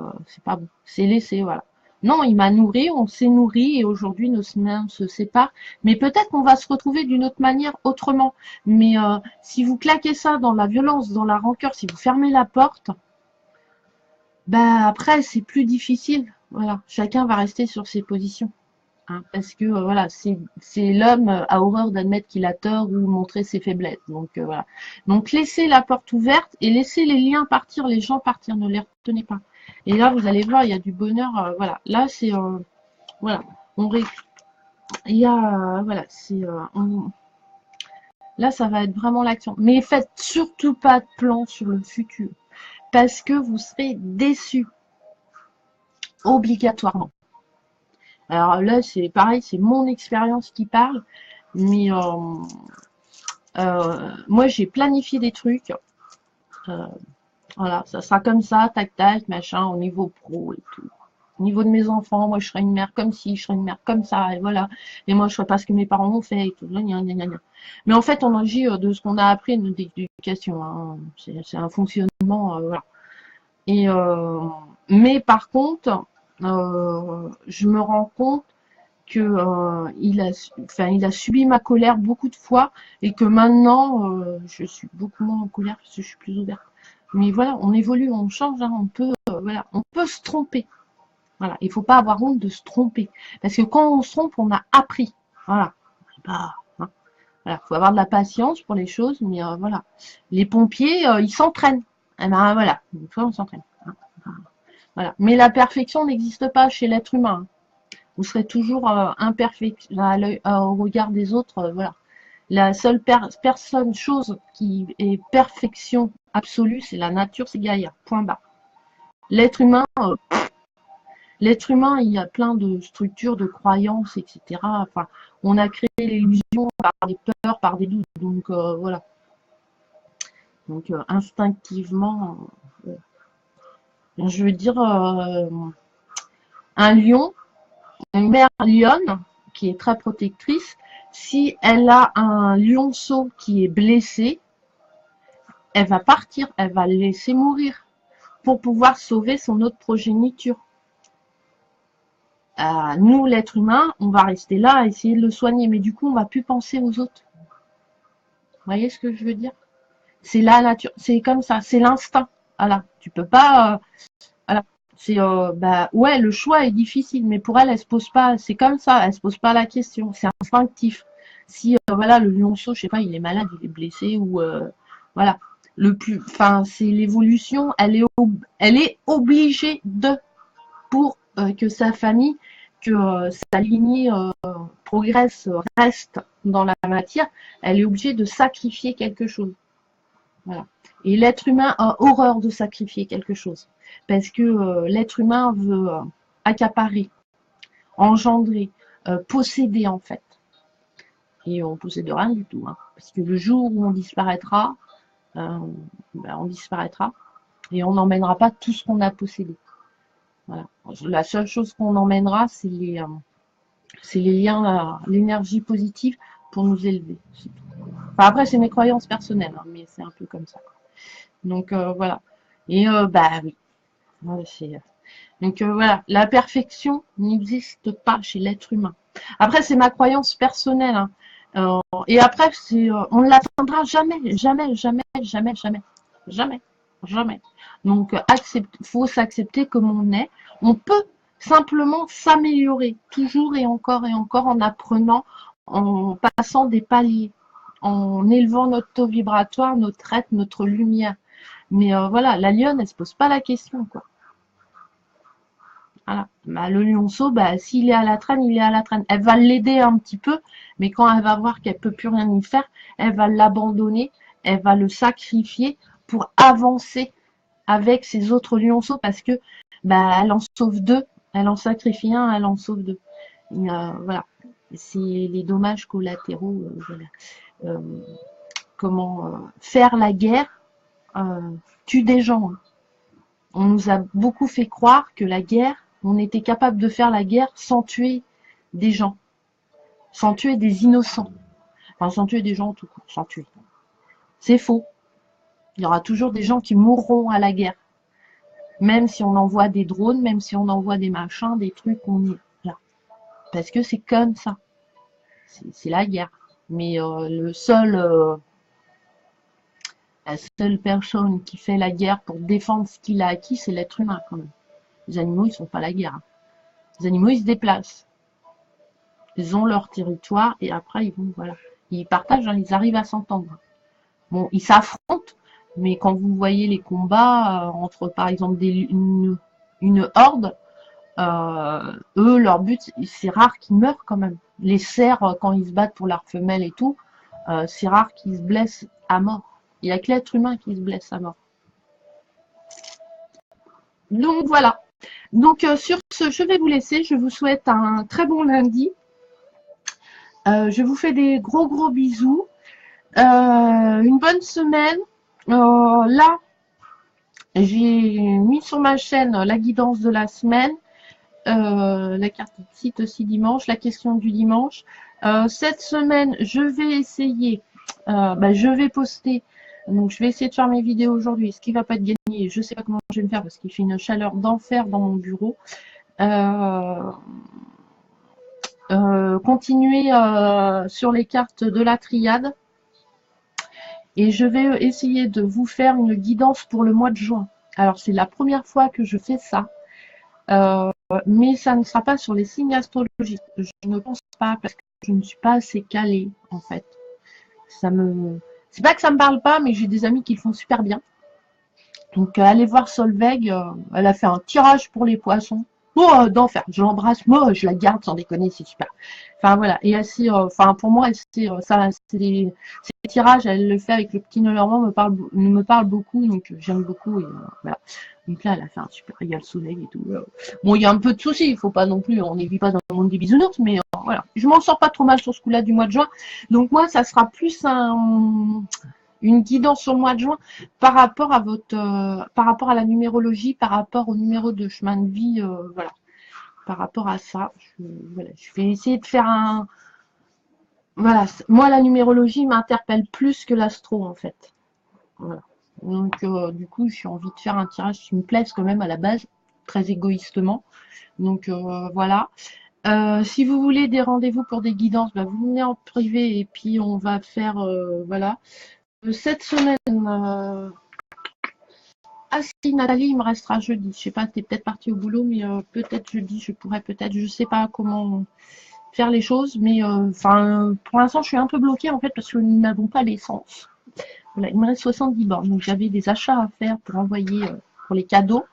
pas bon. C'est laissé, voilà. Non, il m'a nourri, on s'est nourri et aujourd'hui nos semaines se séparent. Mais peut-être qu'on va se retrouver d'une autre manière, autrement. Mais si vous claquez ça dans la violence, dans la rancœur, si vous fermez la porte, bah après c'est plus difficile. Voilà, chacun va rester sur ses positions. Hein, parce que voilà, c'est l'homme a horreur d'admettre qu'il a tort ou montrer ses faiblesses. Donc voilà. Donc laissez la porte ouverte et laissez les liens partir, les gens partir, ne les retenez pas. Et là vous allez voir, il y a du bonheur. Voilà, là c'est voilà, il y a voilà, c'est là ça va être vraiment l'action. Mais faites surtout pas de plan sur le futur parce que vous serez déçus obligatoirement. Alors là, c'est pareil, c'est mon expérience qui parle, mais moi, j'ai planifié des trucs. Voilà, ça sera comme ça, tac, tac, machin, au niveau pro et tout. Au niveau de mes enfants, moi, je serai une mère comme ci, je serai une mère comme ça, et voilà. Et moi, je ferai pas ce que mes parents ont fait et tout. Mais en fait, on agit de ce qu'on a appris de notre éducation. Hein. C'est un fonctionnement, voilà. Et, mais par contre, je me rends compte que il a subi ma colère beaucoup de fois et que maintenant je suis beaucoup moins en colère parce que je suis plus ouverte. Mais voilà, on évolue, on change, hein, on peut voilà, on peut se tromper. Voilà, il faut pas avoir honte de se tromper parce que quand on se trompe, on a appris. Voilà, bah, hein. Voilà, faut avoir de la patience pour les choses, mais voilà, les pompiers ils s'entraînent. Eh ben voilà, une fois on s'entraîne. Hein. Voilà, mais la perfection n'existe pas chez l'être humain. Hein. Vous serez toujours imperfect au regard des autres. Voilà. La seule personne, chose qui est perfection absolue, c'est la nature, c'est Gaïa. Point barre. L'être humain, il y a plein de structures, de croyances, etc. Enfin, on a créé l'illusion par des peurs, par des doutes. Donc voilà. Donc instinctivement, je veux dire, un lion, une mère lionne qui est très protectrice, si elle a un lionceau qui est blessé, elle va partir, elle va le laisser mourir pour pouvoir sauver son autre progéniture. Nous, l'être humain, on va rester là à essayer de le soigner, mais du coup, on va plus penser aux autres. Vous voyez ce que je veux dire? C'est la nature, c'est comme ça, c'est l'instinct. Voilà, tu peux pas. Voilà, c'est bah ouais, le choix est difficile, mais pour elle, elle se pose pas. C'est comme ça, elle se pose pas la question. C'est instinctif. Si voilà, le lionceau, je sais pas, il est malade, il est blessé ou voilà. Enfin, c'est l'évolution. Elle est obligée de pour que sa famille, que sa lignée progresse, reste dans la matière. Elle est obligée de sacrifier quelque chose. Voilà. Et l'être humain a horreur de sacrifier quelque chose. Parce que l'être humain veut accaparer, engendrer, posséder en fait. Et on possède rien du tout. Hein. Parce que le jour où on disparaîtra, on disparaîtra. Et on n'emmènera pas tout ce qu'on a possédé. Voilà. La seule chose qu'on emmènera, c'est les liens, l'énergie positive pour nous élever. Enfin, après, c'est mes croyances personnelles, hein, mais c'est un peu comme ça. Donc voilà. Et bah oui. Donc voilà, la perfection n'existe pas chez l'être humain. Après, c'est ma croyance personnelle. Hein. Et après, on ne l'atteindra jamais, jamais, jamais, jamais, jamais, jamais, jamais. Donc, faut s'accepter comme on est. On peut simplement s'améliorer, toujours et encore en apprenant, en passant des paliers, en élevant notre taux vibratoire, notre être, notre lumière. Mais voilà, la lionne, elle se pose pas la question, quoi. Voilà. Bah, le lionceau, bah, s'il est à la traîne, il est à la traîne. Elle va l'aider un petit peu, mais quand elle va voir qu'elle peut plus rien y faire, elle va l'abandonner, elle va le sacrifier pour avancer avec ses autres lionceaux parce que bah, elle en sauve deux, elle en sacrifie un, elle en sauve deux. Voilà, c'est les dommages collatéraux. Voilà. Euh, comment faire la guerre tue des gens. Hein. On nous a beaucoup fait croire que la guerre, on était capable de faire la guerre sans tuer des gens, sans tuer des innocents, enfin sans tuer des gens tout court, sans tuer. C'est faux. Il y aura toujours des gens qui mourront à la guerre. Même si on envoie des drones, même si on envoie des machins, des trucs, on est là. Parce que c'est comme ça. C'est la guerre. Mais la seule personne qui fait la guerre pour défendre ce qu'il a acquis, c'est l'être humain quand même. Les animaux, ils ne font pas la guerre. Les animaux, ils se déplacent. Ils ont leur territoire et après, ils vont, voilà. Ils partagent, hein, ils arrivent à s'entendre. Bon, ils s'affrontent, mais quand vous voyez les combats entre, par exemple, une horde, eux, leur but, c'est rare qu'ils meurent quand même. Les cerfs, quand ils se battent pour leur femelle et tout, c'est rare qu'ils se blessent à mort. Il n'y a que l'être humain qui se blesse à mort. Donc voilà. Donc sur ce, je vais vous laisser. Je vous souhaite un très bon lundi. Je vous fais des gros bisous. Une bonne semaine. Là, j'ai mis sur ma chaîne la guidance de la semaine. La carte site aussi dimanche, la question du dimanche. Cette semaine, je vais essayer, je vais poster, donc je vais essayer de faire mes vidéos aujourd'hui, ce qui va pas être gagné, je sais pas comment je vais me faire parce qu'il fait une chaleur d'enfer dans mon bureau. Continuer sur les cartes de la triade et je vais essayer de vous faire une guidance pour le mois de juin. Alors c'est la première fois que je fais ça. Mais ça ne sera pas sur les signes astrologiques. Je ne pense pas parce que je ne suis pas assez calée en fait. C'est pas que ça me parle pas, mais j'ai des amis qui le font super bien. Donc allez voir Solveig, elle a fait un tirage pour les poissons. Oh d'enfer, je l'embrasse, moi je la garde sans déconner, c'est super. Enfin voilà, et assez, pour moi, ces tirages, elle le fait avec le petit Normand, me parle beaucoup, donc j'aime beaucoup. Et, voilà. Donc là, elle a fait un super régal soleil et tout. Bon, il y a un peu de soucis, il faut pas non plus, on ne vit pas dans le monde des bisounours, mais voilà. Je m'en sors pas trop mal sur ce coup-là du mois de juin. Donc moi, ça sera plus une guidance sur le mois de juin par rapport à par rapport à la numérologie, par rapport au numéro de chemin de vie, voilà. Par rapport à ça, voilà, je vais essayer de faire voilà, moi la numérologie m'interpelle plus que l'astro en fait. Voilà. Donc du coup, j'ai envie de faire un tirage qui me plaise quand même à la base, très égoïstement. Donc voilà. Si vous voulez des rendez-vous pour des guidances, vous venez en privé et puis on va faire voilà. Cette semaine, ah si Nathalie, il me restera jeudi. Je sais pas, t'es peut-être partie au boulot, mais peut-être jeudi, je pourrais peut-être, je sais pas comment faire les choses, mais pour l'instant, je suis un peu bloquée en fait parce que nous n'avons pas l'essence. Voilà, il me reste 70 bornes, donc j'avais des achats à faire pour envoyer pour les cadeaux.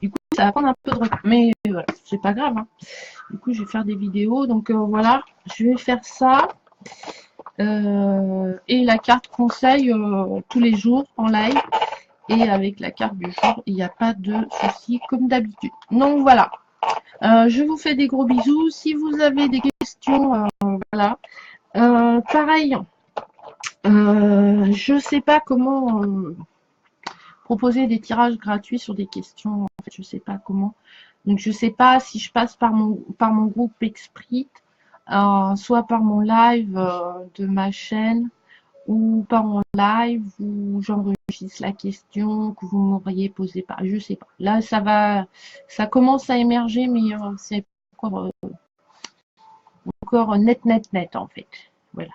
Du coup, ça va prendre un peu de retard, mais voilà, c'est pas grave. Hein. Du coup, je vais faire des vidéos, donc voilà, je vais faire ça. Et la carte conseil tous les jours en live. Et avec la carte du jour, il n'y a pas de souci comme d'habitude. Donc voilà. Je vous fais des gros bisous. Si vous avez des questions, voilà. Pareil, je ne sais pas comment proposer des tirages gratuits sur des questions. En fait, je ne sais pas comment. Donc je ne sais pas si je passe par mon groupe Esprit, soit par mon live de ma chaîne, ou par mon live, où j'enregistre la question que vous m'auriez posée par. Je sais pas. Là, ça commence à émerger, mais c'est encore net en fait. Voilà.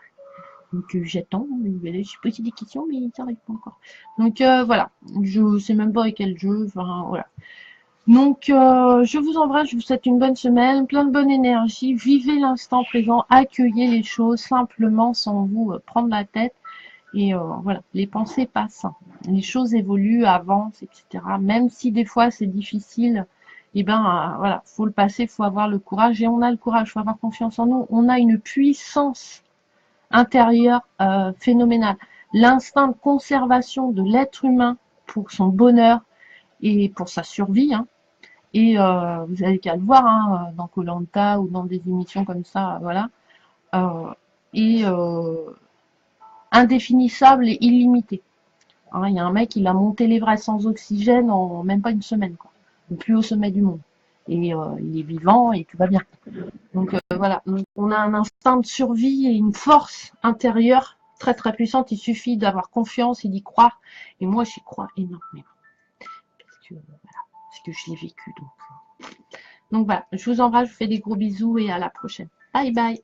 Donc j'attends. J'ai posé des questions, mais ça n'arrive pas encore. Donc voilà. Je sais même pas avec quel jeu. Enfin voilà. Donc, je vous embrasse, je vous souhaite une bonne semaine, plein de bonne énergie, vivez l'instant présent, accueillez les choses simplement sans vous prendre la tête. Et voilà, les pensées passent, les choses évoluent, avancent, etc. Même si des fois c'est difficile, et ben voilà, faut le passer, faut avoir le courage, et on a le courage, faut avoir confiance en nous. On a une puissance intérieure phénoménale. L'instinct de conservation de l'être humain pour son bonheur et pour sa survie, hein. Et vous avez qu'à le voir dans koh ou dans des émissions comme ça, voilà. Euh, et indéfinissable et illimité. Hein, il y a un mec, il a monté l'Everest sans oxygène en même pas une semaine, quoi. Le plus haut sommet du monde. Et il est vivant et tout va bien. Donc voilà, donc, on a un instinct de survie et une force intérieure très très puissante. Il suffit d'avoir confiance et d'y croire. Et moi, j'y crois énormément. Parce que je l'ai vécu. Donc voilà, je vous embrasse, je vous fais des gros bisous et à la prochaine. Bye bye.